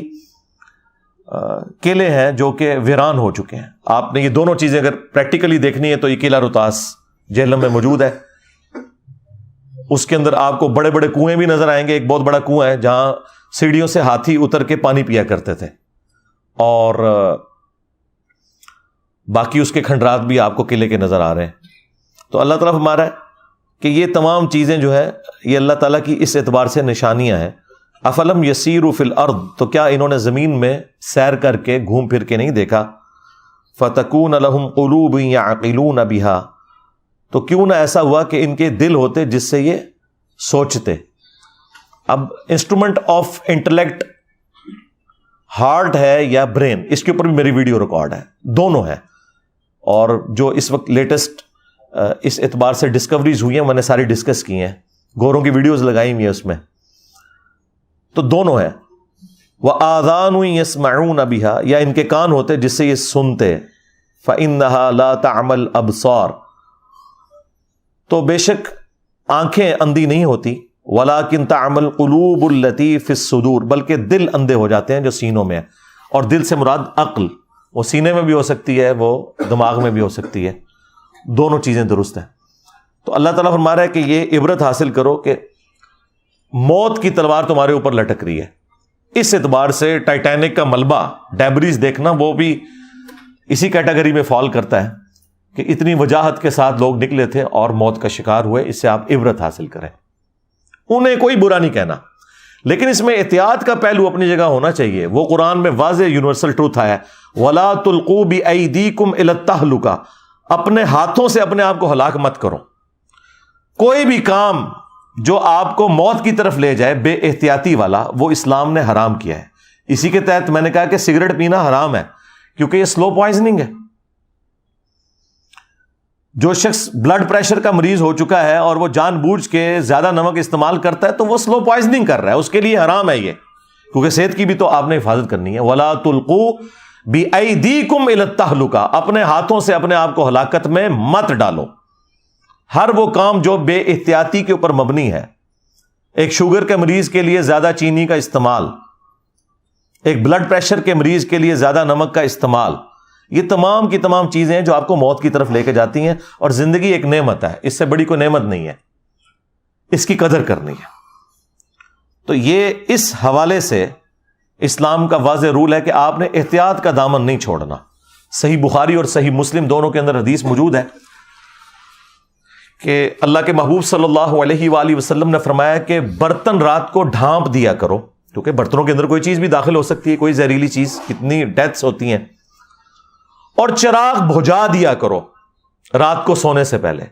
قلعے ہیں جو کہ ویران ہو چکے ہیں۔ آپ نے یہ دونوں چیزیں اگر پریکٹیکلی دیکھنی ہے تو یہ قلعہ روتاس جہلم میں موجود ہے، اس کے اندر آپ کو بڑے بڑے کنویں بھی نظر آئیں گے۔ ایک بہت بڑا کنواں ہے جہاں سیڑھیوں سے ہاتھی اتر کے پانی پیا کرتے تھے، اور باقی اس کے کھنڈرات بھی آپ کو قلعے کے نظر آ رہے ہیں۔ تو اللہ تعالیٰ فرما رہا ہے کہ یہ تمام چیزیں جو ہے یہ اللہ تعالیٰ کی اس اعتبار سے نشانیاں ہیں۔ افلم یسیروا فی الارض، تو کیا انہوں نے زمین میں سیر کر کے گھوم پھر کے نہیں دیکھا؟ فتکون لہم قلوب یعقلون بہا، تو کیوں نہ ایسا ہوا کہ ان کے دل ہوتے جس سے یہ سوچتے۔ اب انسٹرومنٹ آف انٹلیکٹ ہارٹ ہے یا برین، اس کے اوپر بھی میری ویڈیو ریکارڈ ہے، دونوں ہیں، اور جو اس وقت لیٹسٹ اس اعتبار سے ڈسکوریز ہوئی ہیں میں نے ساری ڈسکس کی ہیں، گوروں کی ویڈیوز لگائی ہوئی ہیں اس میں، تو دونوں ہیں۔ وَآذَانٌ يَسْمَعُونَ بِهَا، یا ان کے کان ہوتے جس سے یہ سنتے۔ فَإِنَّهَا لَا تَعْمَى الْأَبْصَارُ، تو بے شک آنکھیں اندھی نہیں ہوتی، وَلَٰكِن تَعْمَى الْقُلُوبُ الَّتِي فِي الصُّدُورِ، بلکہ دل اندھے ہو جاتے ہیں جو سینوں میں ہے، اور دل سے مراد عقل، وہ سینے میں بھی ہو سکتی ہے، وہ دماغ میں بھی ہو سکتی ہے، دونوں چیزیں درست ہیں۔ تو اللہ تعالیٰ فرما رہا ہے کہ یہ عبرت حاصل کرو کہ موت کی تلوار تمہارے اوپر لٹک رہی ہے۔ اس اعتبار سے ٹائٹینک کا ملبہ، ڈیبریز دیکھنا، وہ بھی اسی کیٹیگری میں فال کرتا ہے کہ اتنی وجاہت کے ساتھ لوگ نکلے تھے اور موت کا شکار ہوئے۔ اس سے آپ عبرت حاصل کریں، انہیں کوئی برا نہیں کہنا، لیکن اس میں احتیاط کا پہلو اپنی جگہ ہونا چاہیے. وہ قرآن میں واضح یونیورسل ٹروتھ آیا ہے، وَلَا تُلْقُوا بِأَيْدِيكُمْ إِلَى التَّهْلُكَةِ، اپنے ہاتھوں سے اپنے آپ کو ہلاک مت کرو. کوئی بھی کام جو آپ کو موت کی طرف لے جائے بے احتیاطی والا، وہ اسلام نے حرام کیا ہے. اسی کے تحت میں نے کہا کہ سگریٹ پینا حرام ہے، کیونکہ یہ سلو پوائزننگ ہے. جو شخص بلڈ پریشر کا مریض ہو چکا ہے اور وہ جان بوجھ کے زیادہ نمک استعمال کرتا ہے تو وہ سلو پوائزننگ کر رہا ہے، اس کے لیے حرام ہے یہ، کیونکہ صحت کی بھی تو آپ نے حفاظت کرنی ہے. وَلَا تُلْقُوا بِأَيْدِيكُمْ إِلَى التَّهْلُكَةِ، اپنے ہاتھوں سے اپنے آپ کو ہلاکت میں مت ڈالو. ہر وہ کام جو بے احتیاطی کے اوپر مبنی ہے، ایک شوگر کے مریض کے لیے زیادہ چینی کا استعمال، ایک بلڈ پریشر کے مریض کے لیے زیادہ نمک کا استعمال، یہ تمام کی تمام چیزیں ہیں جو آپ کو موت کی طرف لے کے جاتی ہیں. اور زندگی ایک نعمت ہے، اس سے بڑی کوئی نعمت نہیں ہے، اس کی قدر کرنی ہے. تو یہ اس حوالے سے اسلام کا واضح رول ہے کہ آپ نے احتیاط کا دامن نہیں چھوڑنا. صحیح بخاری اور صحیح مسلم دونوں کے اندر حدیث موجود ہے کہ اللہ کے محبوب صلی اللہ علیہ وآلہ وسلم نے فرمایا کہ برتن رات کو ڈھانپ دیا کرو، کیونکہ برتنوں کے اندر کوئی چیز بھی داخل ہو سکتی ہے، کوئی زہریلی چیز، کتنی ڈیتھس ہوتی ہیں. اور چراغ بجھا دیا کرو رات کو سونے سے پہلے.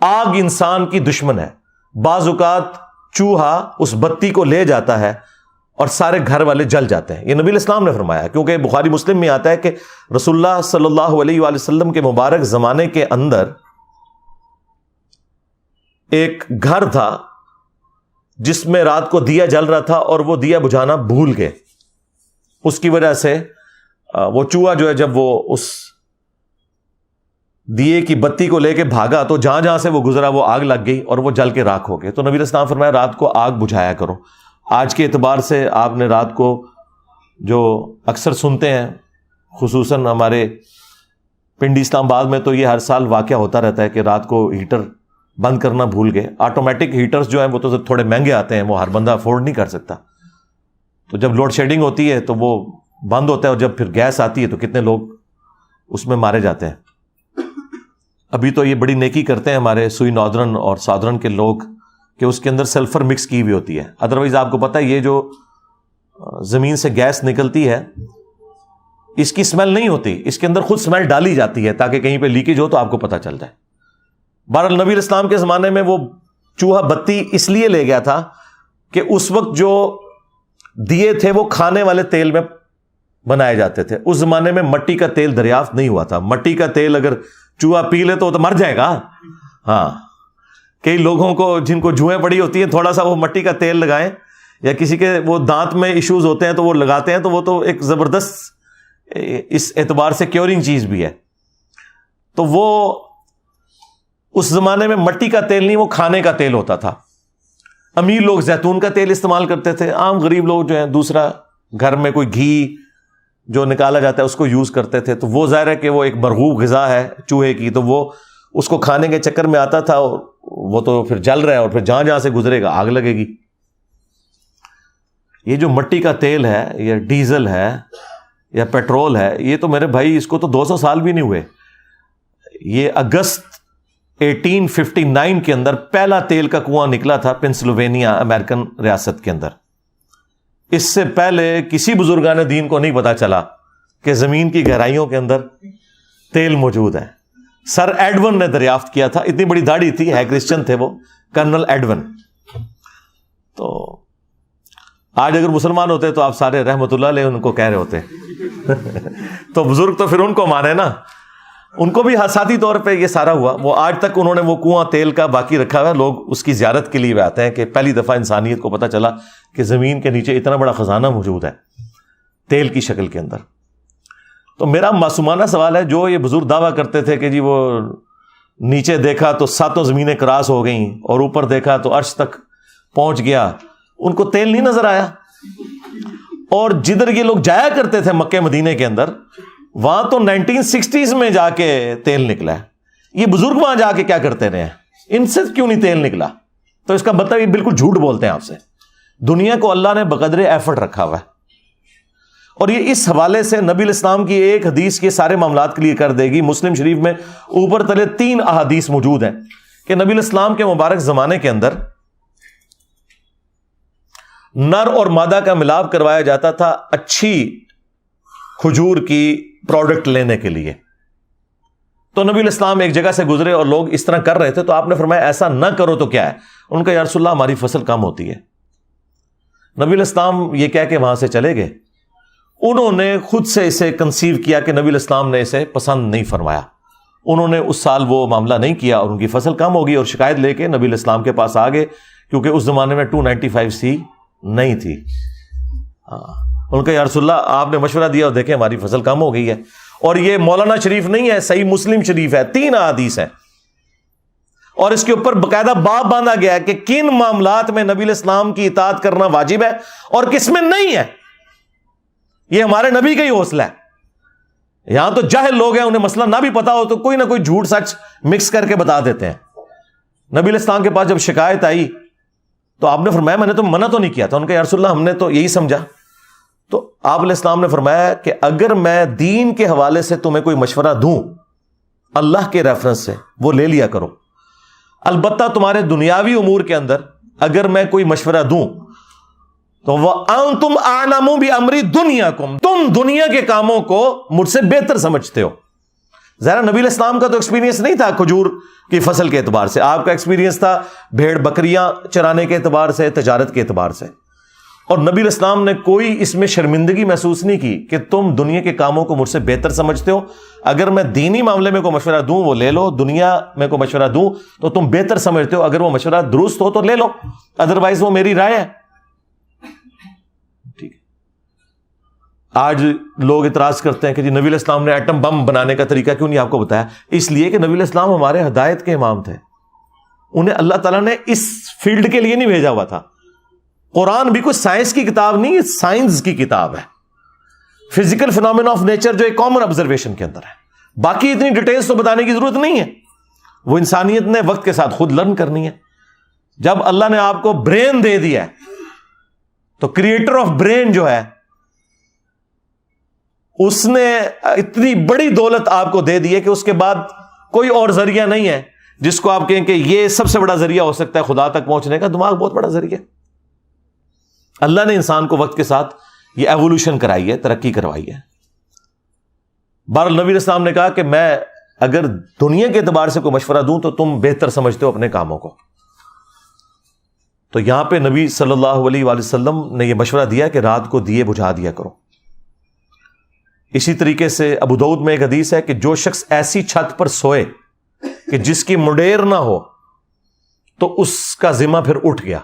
آگ انسان کی دشمن ہے. بعض اوقات چوہا اس بتی کو لے جاتا ہے اور سارے گھر والے جل جاتے ہیں. یہ نبی الاسلام نے فرمایا، کیونکہ بخاری مسلم میں آتا ہے کہ رسول اللہ صلی اللہ علیہ وآلہ وسلم کے مبارک زمانے کے اندر ایک گھر تھا جس میں رات کو دیا جل رہا تھا اور وہ دیا بجھانا بھول گئے. اس کی وجہ سے وہ چوہا جو ہے جب وہ اس دیے کی بتی کو لے کے بھاگا تو جہاں جہاں سے وہ گزرا وہ آگ لگ گئی اور وہ جل کے راکھ ہو گئے. تو نبی اسلام فرمایا رات کو آگ بجھایا کرو. آج کے اعتبار سے آپ نے رات کو جو اکثر سنتے ہیں، خصوصاً ہمارے پنڈی اسلام آباد میں تو یہ ہر سال واقعہ ہوتا رہتا ہے کہ رات کو ہیٹر بند کرنا بھول گئے. آٹومیٹک ہیٹرز جو ہیں وہ تو تھوڑے مہنگے آتے ہیں، وہ ہر بندہ افورڈ نہیں کر سکتا. تو جب لوڈ شیڈنگ ہوتی ہے تو وہ بند ہوتا ہے، اور جب پھر گیس آتی ہے تو کتنے لوگ اس میں مارے جاتے ہیں. ابھی تو یہ بڑی نیکی کرتے ہیں ہمارے سوئی ناردرن اور ساؤدرن کے لوگ کہ اس کے اندر سلفر مکس کی ہوئی ہوتی ہے. ادروائز آپ کو پتہ ہے یہ جو زمین سے گیس نکلتی ہے اس کی اسمیل نہیں ہوتی، اس کے اندر خود اسمیل ڈالی جاتی ہے تاکہ کہیں پہ لیکیج ہو تو آپ کو پتہ چل جائے. بہرحال نبی اسلام کے زمانے میں وہ چوہا بتی اس لیے لے گیا تھا کہ اس وقت جو دیے تھے وہ کھانے والے تیل میں بنائے جاتے تھے. اس زمانے میں مٹی کا تیل دریافت نہیں ہوا تھا. مٹی کا تیل اگر چوہا پی لے تو مر جائے گا. ہاں، کئی لوگوں کو جن کو جوئیں پڑی ہوتی ہیں تھوڑا سا وہ مٹی کا تیل لگائیں، یا کسی کے وہ دانت میں ایشوز ہوتے ہیں تو وہ لگاتے ہیں، تو وہ تو ایک زبردست اس اعتبار سے کیورنگ چیز بھی ہے. تو وہ اس زمانے میں مٹی کا تیل نہیں، وہ کھانے کا تیل ہوتا تھا. امیر لوگ زیتون کا تیل استعمال کرتے تھے، عام غریب لوگ جو ہیں دوسرا گھر میں کوئی گھی جو نکالا جاتا ہے اس کو یوز کرتے تھے. تو وہ ظاہر ہے کہ وہ ایک مرغوب غذا ہے چوہے کی، تو وہ اس کو کھانے کے چکر میں آتا تھا، اور وہ تو پھر جل رہا ہے اور پھر جہاں جہاں سے گزرے گا آگ لگے گی. یہ جو مٹی کا تیل ہے یا ڈیزل ہے یا پیٹرول ہے، یہ تو میرے بھائی اس کو تو 200 سال بھی نہیں ہوئے. یہ اگست 1859 کے اندر پہلا تیل کا کنواں نکلا تھا پنسلوینیا امریکن ریاست کے اندر. اس سے پہلے کسی بزرگان دین کو نہیں پتا چلا کہ زمین کی گہرائیوں کے اندر تیل موجود ہے. سر ایڈون نے دریافت کیا تھا. اتنی بڑی داڑھی تھی، ہے کرسچن تھے وہ، کرنل ایڈون. تو آج اگر مسلمان ہوتے تو آپ سارے رحمت اللہ علیہ ان کو کہہ رہے ہوتے. تو بزرگ تو پھر ان کو مانے نا، ان کو بھی حساتی طور پہ یہ سارا ہوا. وہ آج تک انہوں نے وہ کنواں تیل کا باقی رکھا ہوا ہے. لوگ اس کی زیارت کے لیے آتے ہیں کہ پہلی دفعہ انسانیت کو پتہ چلا کہ زمین کے نیچے اتنا بڑا خزانہ موجود ہے تیل کی شکل کے اندر. تو میرا معصومانہ سوال ہے، جو یہ بزرگ دعویٰ کرتے تھے کہ جی وہ نیچے دیکھا تو 7 زمینیں کراس ہو گئیں اور اوپر دیکھا تو عرش تک پہنچ گیا، ان کو تیل نہیں نظر آیا؟ اور جدھر یہ لوگ جایا کرتے تھے مکہ مدینے کے اندر، وہاں تو 1960s میں جا کے تیل نکلا ہے. یہ بزرگ وہاں جا کے کیا کرتے رہے ہیں؟ ان سے کیوں نہیں تیل نکلا؟ تو اس کا مطلب یہ بالکل جھوٹ بولتے ہیں آپ سے. دنیا کو اللہ نے بقدر ایفرٹ رکھا ہوا ہے. اور یہ اس حوالے سے نبی الاسلام کی ایک حدیث کے سارے معاملات کلیئر کر دے گی. مسلم شریف میں اوپر تلے 3 احادیث موجود ہیں کہ نبی الاسلام کے مبارک زمانے کے اندر نر اور مادہ کا ملاپ کروایا جاتا تھا اچھی کھجور کی پروڈکٹ لینے کے لیے. تو نبی علیہ السلام ایک جگہ سے گزرے اور لوگ اس طرح کر رہے تھے, تو آپ نے فرمایا ایسا نہ کرو تو کیا ہے؟ ان کا یا رسول اللہ ہماری فصل کم ہوتی ہے. نبی علیہ السلام یہ کہہ کے وہاں سے چلے گئے. انہوں نے خود سے اسے کنسیو کیا کہ نبی علیہ السلام نے اسے پسند نہیں فرمایا. انہوں نے اس سال وہ معاملہ نہیں کیا اور ان کی فصل کم ہوگی, اور شکایت لے کے نبی علیہ السلام کے پاس آ گئے, کیونکہ اس زمانے میں 295C نہیں تھی. ان کا یا رسول اللہ آپ نے مشورہ دیا اور دیکھیں ہماری فصل کم ہو گئی ہے. اور یہ مولانا شریف نہیں ہے, صحیح مسلم شریف ہے, 3 احادیث ہیں, اور اس کے اوپر باقاعدہ باب باندھا گیا ہے کہ کن معاملات میں نبی علیہ السلام کی اطاعت کرنا واجب ہے اور کس میں نہیں ہے. یہ ہمارے نبی کا ہی حوصلہ ہے. یہاں تو جاہل لوگ ہیں, انہیں مسئلہ نہ بھی پتا ہو تو کوئی نہ کوئی جھوٹ سچ مکس کر کے بتا دیتے ہیں. نبی علیہ السلام کے پاس جب شکایت آئی تو آپ نے فرمایا میں نے تو منع تو نہیں کیا تھا. ان کا یا رسول اللہ ہم نے تو یہی سمجھا. تو آپ علیہ السلام نے فرمایا کہ اگر میں دین کے حوالے سے تمہیں کوئی مشورہ دوں اللہ کے ریفرنس سے, وہ لے لیا کرو. البتہ تمہارے دنیاوی امور کے اندر اگر میں کوئی مشورہ دوں تو وَأَنْتُمْ أَعْلَمُ بِأَمْرِ دُنْيَاكُمْ, تم دنیا کے کاموں کو مجھ سے بہتر سمجھتے ہو. ظاہر نبی علیہ السلام کا تو ایکسپیرینس نہیں تھا کھجور کی فصل کے اعتبار سے, آپ کا ایکسپیرینس تھا بھیڑ بکریاں چرانے کے اعتبار سے, تجارت کے اعتبار سے. اور نبی علیہ السلام نے کوئی اس میں شرمندگی محسوس نہیں کی کہ تم دنیا کے کاموں کو مجھ سے بہتر سمجھتے ہو. اگر میں دینی معاملے میں کوئی مشورہ دوں وہ لے لو, دنیا میں کوئی مشورہ دوں تو تم بہتر سمجھتے ہو, اگر وہ مشورہ درست ہو تو لے لو, ادروائز وہ میری رائے ہے. ٹھیک ہے. آج لوگ اعتراض کرتے ہیں کہ جی نبی علیہ السلام نے ایٹم بم بنانے کا طریقہ کیوں نہیں آپ کو بتایا؟ اس لیے کہ نبی علیہ السلام ہمارے ہدایت کے امام تھے, انہیں اللہ تعالیٰ نے اس فیلڈ کے لیے نہیں بھیجا ہوا تھا. قرآن بھی کوئی سائنس کی کتاب نہیں ہے, سائنس کی کتاب ہے. فزیکل فینومینا آف نیچر جو ایک کامن آبزرویشن کے اندر ہے, باقی اتنی ڈیٹیلز تو بتانے کی ضرورت نہیں ہے, وہ انسانیت نے وقت کے ساتھ خود لرن کرنی ہے. جب اللہ نے آپ کو برین دے دیا ہے تو کریٹر آف برین جو ہے اس نے اتنی بڑی دولت آپ کو دے دی ہے کہ اس کے بعد کوئی اور ذریعہ نہیں ہے جس کو آپ کہیں کہ یہ سب سے بڑا ذریعہ ہو سکتا ہے خدا تک پہنچنے کا. دماغ بہت بڑا ذریعہ. اللہ نے انسان کو وقت کے ساتھ یہ ایوولوشن کرائی ہے, ترقی کروائی ہے. بہرحال نبی علیہ السلام نے کہا کہ میں اگر دنیا کے اعتبار سے کوئی مشورہ دوں تو تم بہتر سمجھتے ہو اپنے کاموں کو. تو یہاں پہ نبی صلی اللہ علیہ وآلہ وسلم نے یہ مشورہ دیا کہ رات کو دیے بجھا دیا کرو. اسی طریقے سے ابو داؤد میں ایک حدیث ہے کہ جو شخص ایسی چھت پر سوئے کہ جس کی منڈیر نہ ہو تو اس کا ذمہ پھر اٹھ گیا,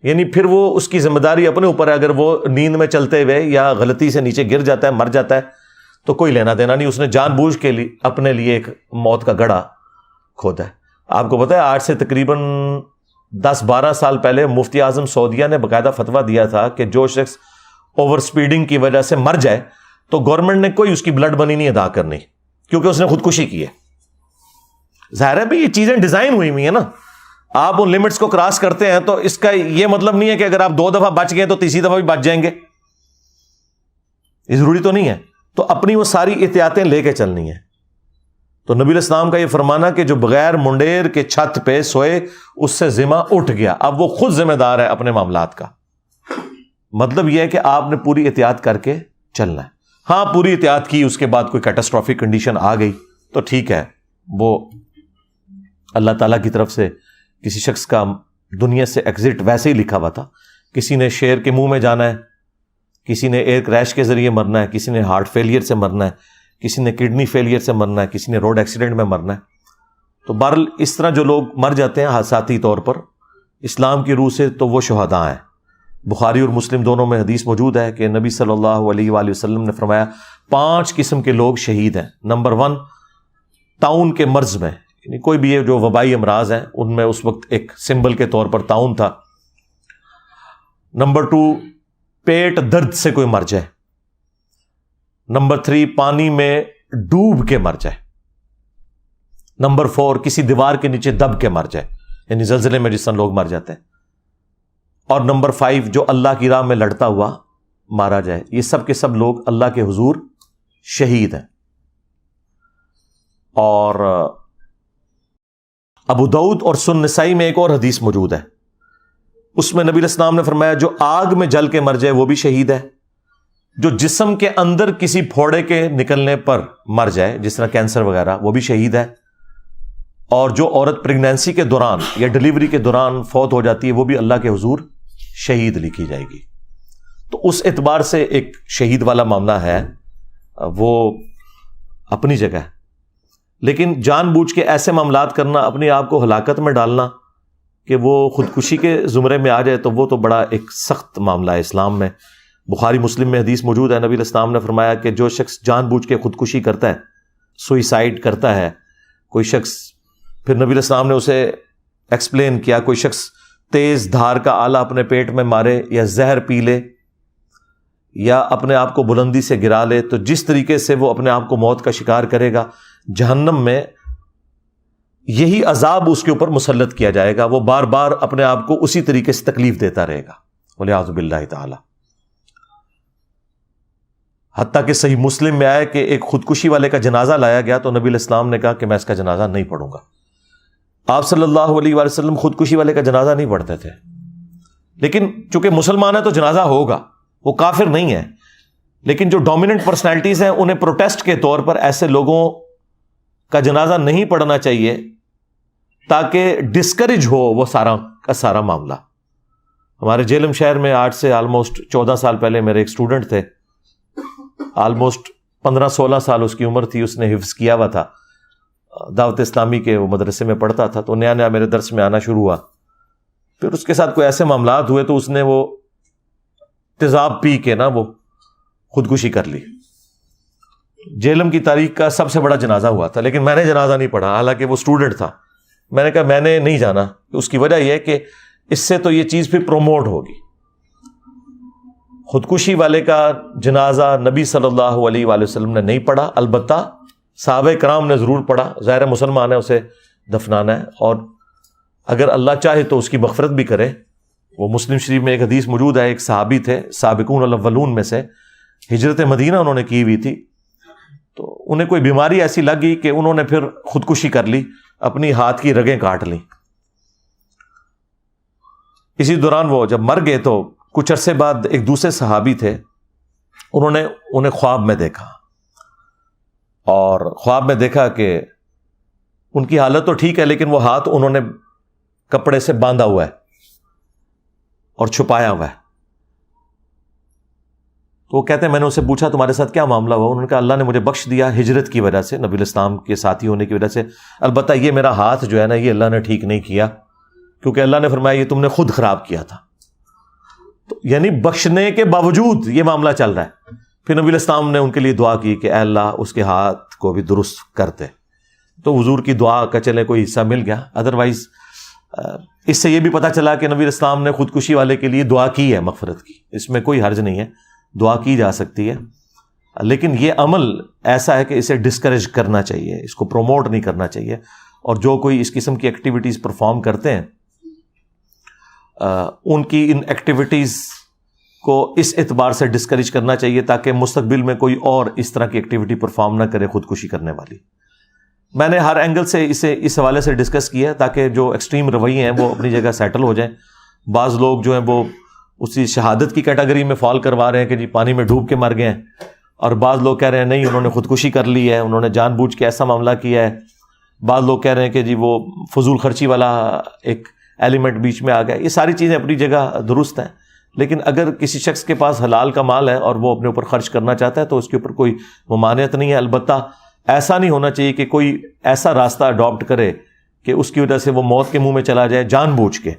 یعنی پھر وہ اس کی ذمہ داری اپنے اوپر ہے. اگر وہ نیند میں چلتے ہوئے یا غلطی سے نیچے گر جاتا ہے, مر جاتا ہے, تو کوئی لینا دینا نہیں, اس نے جان بوجھ کے لیے اپنے لیے ایک موت کا گڑھا کھودا ہے. آپ کو پتا ہے آج سے تقریباً 10-12 سال پہلے مفتی اعظم سعودیہ نے باقاعدہ فتویٰ دیا تھا کہ جو شخص اوور سپیڈنگ کی وجہ سے مر جائے تو گورنمنٹ نے کوئی اس کی بلڈ منی نہیں ادا کرنی, کیونکہ اس نے خودکشی کی ہے. ظاہر ہے بھی یہ چیزیں ڈیزائن ہوئی ہوئی ہیں نا, آپ ان لمٹس کو کراس کرتے ہیں تو اس کا یہ مطلب نہیں ہے کہ اگر آپ 2 دفعہ بچ گئے تو تیسری دفعہ بھی بچ جائیں گے, یہ ضروری تو نہیں ہے. تو اپنی وہ ساری احتیاطیں لے کے چلنی ہے. تو نبی علیہ السلام کا یہ فرمانا کہ جو بغیر منڈیر کے چھت پہ سوئے اس سے ذمہ اٹھ گیا, اب وہ خود ذمہ دار ہے اپنے معاملات کا. مطلب یہ ہے کہ آپ نے پوری احتیاط کر کے چلنا ہے. ہاں پوری احتیاط کی, اس کے بعد کوئی کیٹاسٹرافک کنڈیشن آ گئی تو ٹھیک ہے, وہ اللہ تعالیٰ کی طرف سے کسی شخص کا دنیا سے ایگزٹ ویسے ہی لکھا ہوا تھا. کسی نے شیر کے منہ میں جانا ہے, کسی نے ایئر کریش کے ذریعے مرنا ہے, کسی نے ہارٹ فیلئر سے مرنا ہے, کسی نے کڈنی فیلئر سے مرنا ہے, کسی نے روڈ ایکسیڈنٹ میں مرنا ہے. تو بہرحال اس طرح جو لوگ مر جاتے ہیں حادثاتی طور پر اسلام کی روح سے تو وہ شہداء ہیں. بخاری اور مسلم دونوں میں حدیث موجود ہے کہ نبی صلی اللہ علیہ وآلہ وسلم نے فرمایا 5 قسم کے لوگ شہید ہیں. نمبر 1 طاعون کے مرض میں, یعنی کوئی بھی یہ جو وبائی امراض ہیں ان میں اس وقت ایک سمبل کے طور پر طاعون تھا. نمبر 2 پیٹ درد سے کوئی مر جائے. نمبر 3 پانی میں ڈوب کے مر جائے. نمبر 4 کسی دیوار کے نیچے دب کے مر جائے, یعنی زلزلے میں جس طرح لوگ مر جاتے ہیں. اور نمبر 5 جو اللہ کی راہ میں لڑتا ہوا مارا جائے. یہ سب کے سب لوگ اللہ کے حضور شہید ہیں. اور ابو داؤد اور سنن نسائی میں ایک اور حدیث موجود ہے. اس میں نبی علیہ السلام نے فرمایا جو آگ میں جل کے مر جائے وہ بھی شہید ہے، جو جسم کے اندر کسی پھوڑے کے نکلنے پر مر جائے جس طرح کینسر وغیرہ وہ بھی شہید ہے، اور جو عورت پریگنینسی کے دوران یا ڈلیوری کے دوران فوت ہو جاتی ہے وہ بھی اللہ کے حضور شہید لکھی جائے گی۔ تو اس اعتبار سے ایک شہید والا معاملہ ہے، وہ اپنی جگہ ہے، لیکن جان بوجھ کے ایسے معاملات کرنا، اپنے آپ کو ہلاکت میں ڈالنا کہ وہ خودکشی کے زمرے میں آ جائے، تو وہ تو بڑا ایک سخت معاملہ ہے اسلام میں۔ بخاری مسلم میں حدیث موجود ہے، نبی علیہ السلام نے فرمایا کہ جو شخص جان بوجھ کے خودکشی کرتا ہے، سوئیسائڈ کرتا ہے، کوئی شخص، پھر نبی علیہ السلام نے اسے ایکسپلین کیا، کوئی شخص تیز دھار کا آلہ اپنے پیٹ میں مارے یا زہر پی لے یا اپنے آپ کو بلندی سے گرا لے، تو جس طریقے سے وہ اپنے آپ کو موت کا شکار کرے گا، جہنم میں یہی عذاب اس کے اوپر مسلط کیا جائے گا، وہ بار بار اپنے آپ کو اسی طریقے سے تکلیف دیتا رہے گا، والعیاذ باللہ تعالی۔ حتیٰ کہ صحیح مسلم میں آیا کہ ایک خودکشی والے کا جنازہ لایا گیا تو نبی علیہ السلام نے کہا کہ میں اس کا جنازہ نہیں پڑھوں گا۔ آپ صلی اللہ علیہ وآلہ وسلم خودکشی والے کا جنازہ نہیں پڑھتے تھے، لیکن چونکہ مسلمان ہے تو جنازہ ہوگا، وہ کافر نہیں ہے، لیکن جو ڈومیننٹ پرسنالٹیز ہیں انہیں پروٹیسٹ کے طور پر ایسے لوگوں کا جنازہ نہیں پڑھنا چاہیے تاکہ ڈسکریج ہو وہ سارا کا سارا معاملہ۔ ہمارے جیلم شہر میں آج سے آلموسٹ 14 سال پہلے میرے ایک اسٹوڈنٹ تھے، آلموسٹ 15-16 سال اس کی عمر تھی، اس نے حفظ کیا ہوا تھا، دعوت اسلامی کے وہ مدرسے میں پڑھتا تھا، تو نیا نیا میرے درس میں آنا شروع ہوا، پھر اس کے ساتھ کوئی ایسے معاملات ہوئے تو اس نے وہ تیزاب پی کے نا وہ خودکشی کر لی۔ جیلم کی تاریخ کا سب سے بڑا جنازہ ہوا تھا، لیکن میں نے جنازہ نہیں پڑھا، حالانکہ وہ اسٹوڈنٹ تھا۔ میں نے کہا میں نے نہیں جانا، اس کی وجہ یہ ہے کہ اس سے تو یہ چیز پھر پروموٹ ہوگی۔ خودکشی والے کا جنازہ نبی صلی اللہ علیہ وآلہ وسلم نے نہیں پڑھا، البتہ صحابہ کرام نے ضرور پڑھا، ظاہر مسلمان ہے، اسے دفنانا ہے، اور اگر اللہ چاہے تو اس کی مغفرت بھی کرے۔ وہ مسلم شریف میں ایک حدیث موجود ہے، ایک صحابی تھے سابقون الاولون میں سے، ہجرت مدینہ انہوں نے کی ہوئی تھی، تو انہیں کوئی بیماری ایسی لگ گئی کہ انہوں نے پھر خودکشی کر لی، اپنی ہاتھ کی رگیں کاٹ لیں۔ اسی دوران وہ جب مر گئے تو کچھ عرصے بعد ایک دوسرے صحابی تھے، انہوں نے انہیں خواب میں دیکھا، اور خواب میں دیکھا کہ ان کی حالت تو ٹھیک ہے لیکن وہ ہاتھ انہوں نے کپڑے سے باندھا ہوا ہے اور چھپایا ہوا ہے۔ تو وہ کہتے ہیں میں نے اسے پوچھا تمہارے ساتھ کیا معاملہ ہوا؟ انہوں نے کہا اللہ نے مجھے بخش دیا ہجرت کی وجہ سے، نبی علیہ السلام کے ساتھی ہونے کی وجہ سے، البتہ یہ میرا ہاتھ جو ہے نا یہ اللہ نے ٹھیک نہیں کیا، کیونکہ اللہ نے فرمایا یہ تم نے خود خراب کیا تھا۔ تو یعنی بخشنے کے باوجود یہ معاملہ چل رہا ہے۔ پھر نبی علیہ السلام نے ان کے لیے دعا کی کہ اے اللہ اس کے ہاتھ کو بھی درست کرتے، تو حضور کی دعا کا چلے کوئی حصہ مل گیا۔ ادروائز اس سے یہ بھی پتہ چلا کہ نبی علیہ السلام نے خودکشی والے کے لیے دعا کی ہے مغفرت کی، اس میں کوئی حرج نہیں ہے، دعا کی جا سکتی ہے، لیکن یہ عمل ایسا ہے کہ اسے ڈسکریج کرنا چاہیے، اس کو پروموٹ نہیں کرنا چاہیے، اور جو کوئی اس قسم کی ایکٹیویٹیز پرفارم کرتے ہیں ان کی ان ایکٹیویٹیز کو اس اعتبار سے ڈسکریج کرنا چاہیے تاکہ مستقبل میں کوئی اور اس طرح کی ایکٹیویٹی پرفارم نہ کرے خودکشی کرنے والی۔ میں نے ہر اینگل سے اسے اس حوالے سے ڈسکس کیا تاکہ جو ایکسٹریم رویے ہیں وہ اپنی جگہ سیٹل ہو جائیں۔ بعض لوگ جو ہیں وہ اسی شہادت کی کیٹیگری میں فال کروا رہے ہیں کہ جی پانی میں ڈوب کے مر گئے ہیں، اور بعض لوگ کہہ رہے ہیں نہیں انہوں نے خودکشی کر لی ہے، انہوں نے جان بوجھ کے ایسا معاملہ کیا ہے۔ بعض لوگ کہہ رہے ہیں کہ جی وہ فضول خرچی والا ایک ایلیمنٹ بیچ میں آ گیا۔ یہ ساری چیزیں اپنی جگہ درست ہیں، لیکن اگر کسی شخص کے پاس حلال کا مال ہے اور وہ اپنے اوپر خرچ کرنا چاہتا ہے تو اس کے اوپر کوئی ممانعت نہیں ہے۔ البتہ ایسا نہیں ہونا چاہیے کہ کوئی ایسا راستہ اڈاپٹ کرے کہ اس کی وجہ سے وہ موت کے منہ میں چلا جائے جان بوجھ کے۔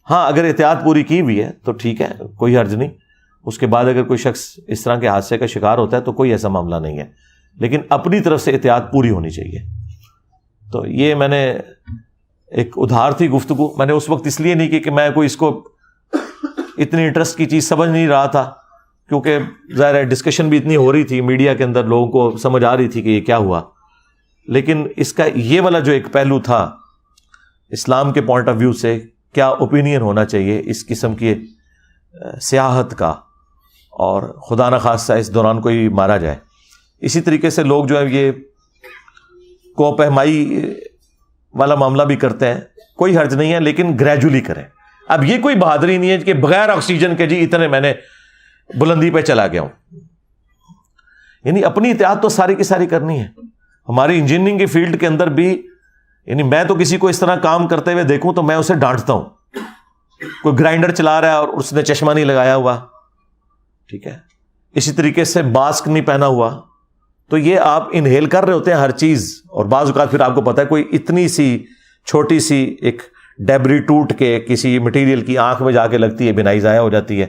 ہاں اگر احتیاط پوری کی ہوئی ہے تو ٹھیک ہے، کوئی حرج نہیں، اس کے بعد اگر کوئی شخص اس طرح کے حادثے کا شکار ہوتا ہے تو کوئی ایسا معاملہ نہیں ہے، لیکن اپنی طرف سے احتیاط پوری ہونی چاہیے۔ تو یہ میں نے ایک ادھار تھی گفتگو، میں نے اس وقت اس لیے نہیں کی کہ میں کوئی اس کو اتنی انٹرسٹ کی چیز سمجھ نہیں رہا تھا، کیونکہ ظاہر ہے ڈسکشن بھی اتنی ہو رہی تھی میڈیا کے اندر، لوگوں کو سمجھ آ رہی تھی کہ یہ کیا ہوا، لیکن اس کا یہ والا جو ایک پہلو تھا اسلام کے پوائنٹ آف ویو سے کیا اوپینین ہونا چاہیے اس قسم کی سیاحت کا، اور خدا نخواستہ اس دوران کوئی مارا جائے۔ اسی طریقے سے لوگ جو ہے یہ کوپہمائی والا معاملہ بھی کرتے ہیں، کوئی حرج نہیں ہے، لیکن گریجولی کریں۔ اب یہ کوئی بہادری نہیں ہے کہ بغیر آکسیجن کے جی اتنے میں نے بلندی پہ چلا گیا ہوں. یعنی اپنی احتیاط تو ساری کی ساری کرنی ہے. ہماری انجینئرنگ کی فیلڈ کے اندر بھی یعنی میں تو کسی کو اس طرح کام کرتے ہوئے دیکھوں تو میں اسے ڈانٹتا ہوں. کوئی گرائنڈر چلا رہا ہے اور اس نے چشمہ نہیں لگایا ہوا, ٹھیک ہے, اسی طریقے سے ماسک نہیں پہنا ہوا, تو یہ آپ انہیل کر رہے ہوتے ہیں ہر چیز, اور بعض اوقات پھر آپ کو پتا ہے کوئی اتنی سی چھوٹی سی ایک ڈیبری ٹوٹ کے کسی مٹیریل کی آنکھ میں جا کے لگتی ہے, بینائی ضائع ہو جاتی ہے,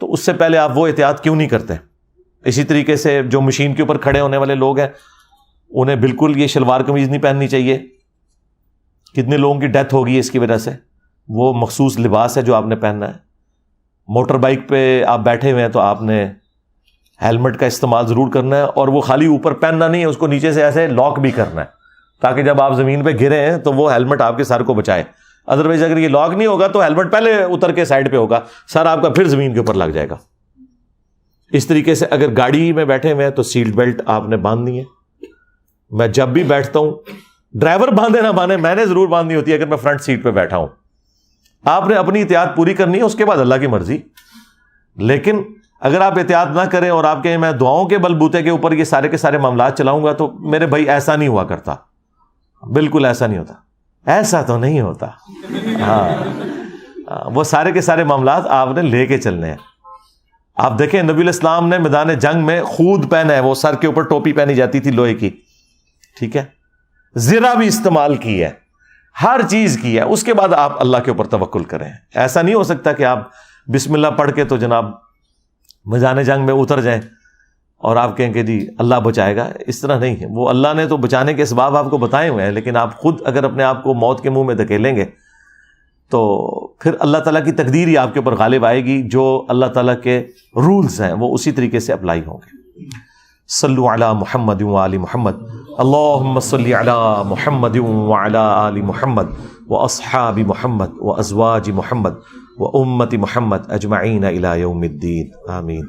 تو اس سے پہلے آپ وہ احتیاط کیوں نہیں کرتے؟ اسی طریقے سے جو مشین کے اوپر کھڑے ہونے والے لوگ ہیں انہیں بالکل یہ شلوار قمیض نہیں پہننی چاہیے. کتنے لوگوں کی ڈیتھ ہوگی اس کی وجہ سے. وہ مخصوص لباس ہے جو آپ نے پہننا ہے. موٹر بائک پہ آپ بیٹھے ہوئے ہیں تو آپ نے ہیلمٹ کا استعمال ضرور کرنا ہے, اور وہ خالی اوپر پہننا نہیں ہے, اس کو نیچے سے ایسے لاک بھی کرنا ہے تاکہ جب آپ زمین پہ گرے ہیں تو وہ ہیلمٹ آپ کے سر کو بچائے. ادروائز اگر یہ لاک نہیں ہوگا تو ہیلمٹ پہلے اتر کے سائڈ پہ ہوگا, سر آپ کا پھر زمین کے اوپر لگ جائے گا. اس طریقے سے اگر گاڑی میں بیٹھے ہوئے ہیں تو سیٹ بیلٹ آپ نے باندھنی ہے. میں جب بھی بیٹھتا ہوں, ڈرائیور باندھے نہ باندھے, میں نے ضرور باندھنی ہوتی ہے اگر میں فرنٹ سیٹ پہ بیٹھا ہوں. آپ نے اپنی احتیاط پوری کرنی ہے, اس کے بعد اللہ کی مرضی. لیکن اگر آپ احتیاط نہ کریں اور آپ کہیں میں دعاؤں کے بلبوتے کے اوپر یہ سارے کے سارے معاملات چلاؤں گا, تو میرے بھائی ایسا نہیں ہوا کرتا, بالکل ایسا نہیں ہوتا, ایسا تو نہیں ہوتا. ہاں, وہ سارے کے سارے معاملات آپ نے لے کے چلنے ہیں. آپ دیکھیں نبی علیہ السلام نے میدان جنگ میں خود پہنا ہے, وہ سر کے اوپر ٹوپی پہنی جاتی تھی لوہے کی, ٹھیک ہے, زرہ بھی استعمال کی ہے, ہر چیز کی ہے. اس کے بعد آپ اللہ کے اوپر توکل کریں. ایسا نہیں ہو سکتا کہ آپ بسم اللہ پڑھ کے تو جناب میدان جنگ میں اتر جائیں اور آپ کہیں کہ جی اللہ بچائے گا. اس طرح نہیں ہے. وہ اللہ نے تو بچانے کے اسباب آپ کو بتائے ہوئے ہیں, لیکن آپ خود اگر اپنے آپ کو موت کے منہ میں دھکیلیں گے تو پھر اللہ تعالیٰ کی تقدیر ہی آپ کے اوپر غالب آئے گی. جو اللہ تعالیٰ کے رولز ہیں وہ اسی طریقے سے اپلائی ہوں گے. صلو علی محمد وآل محمد, اللہم صلی علی محمد وعلی آل محمد واصحاب محمد وازواج محمد وامت محمد اجمعین الی یوم الدین, آمین.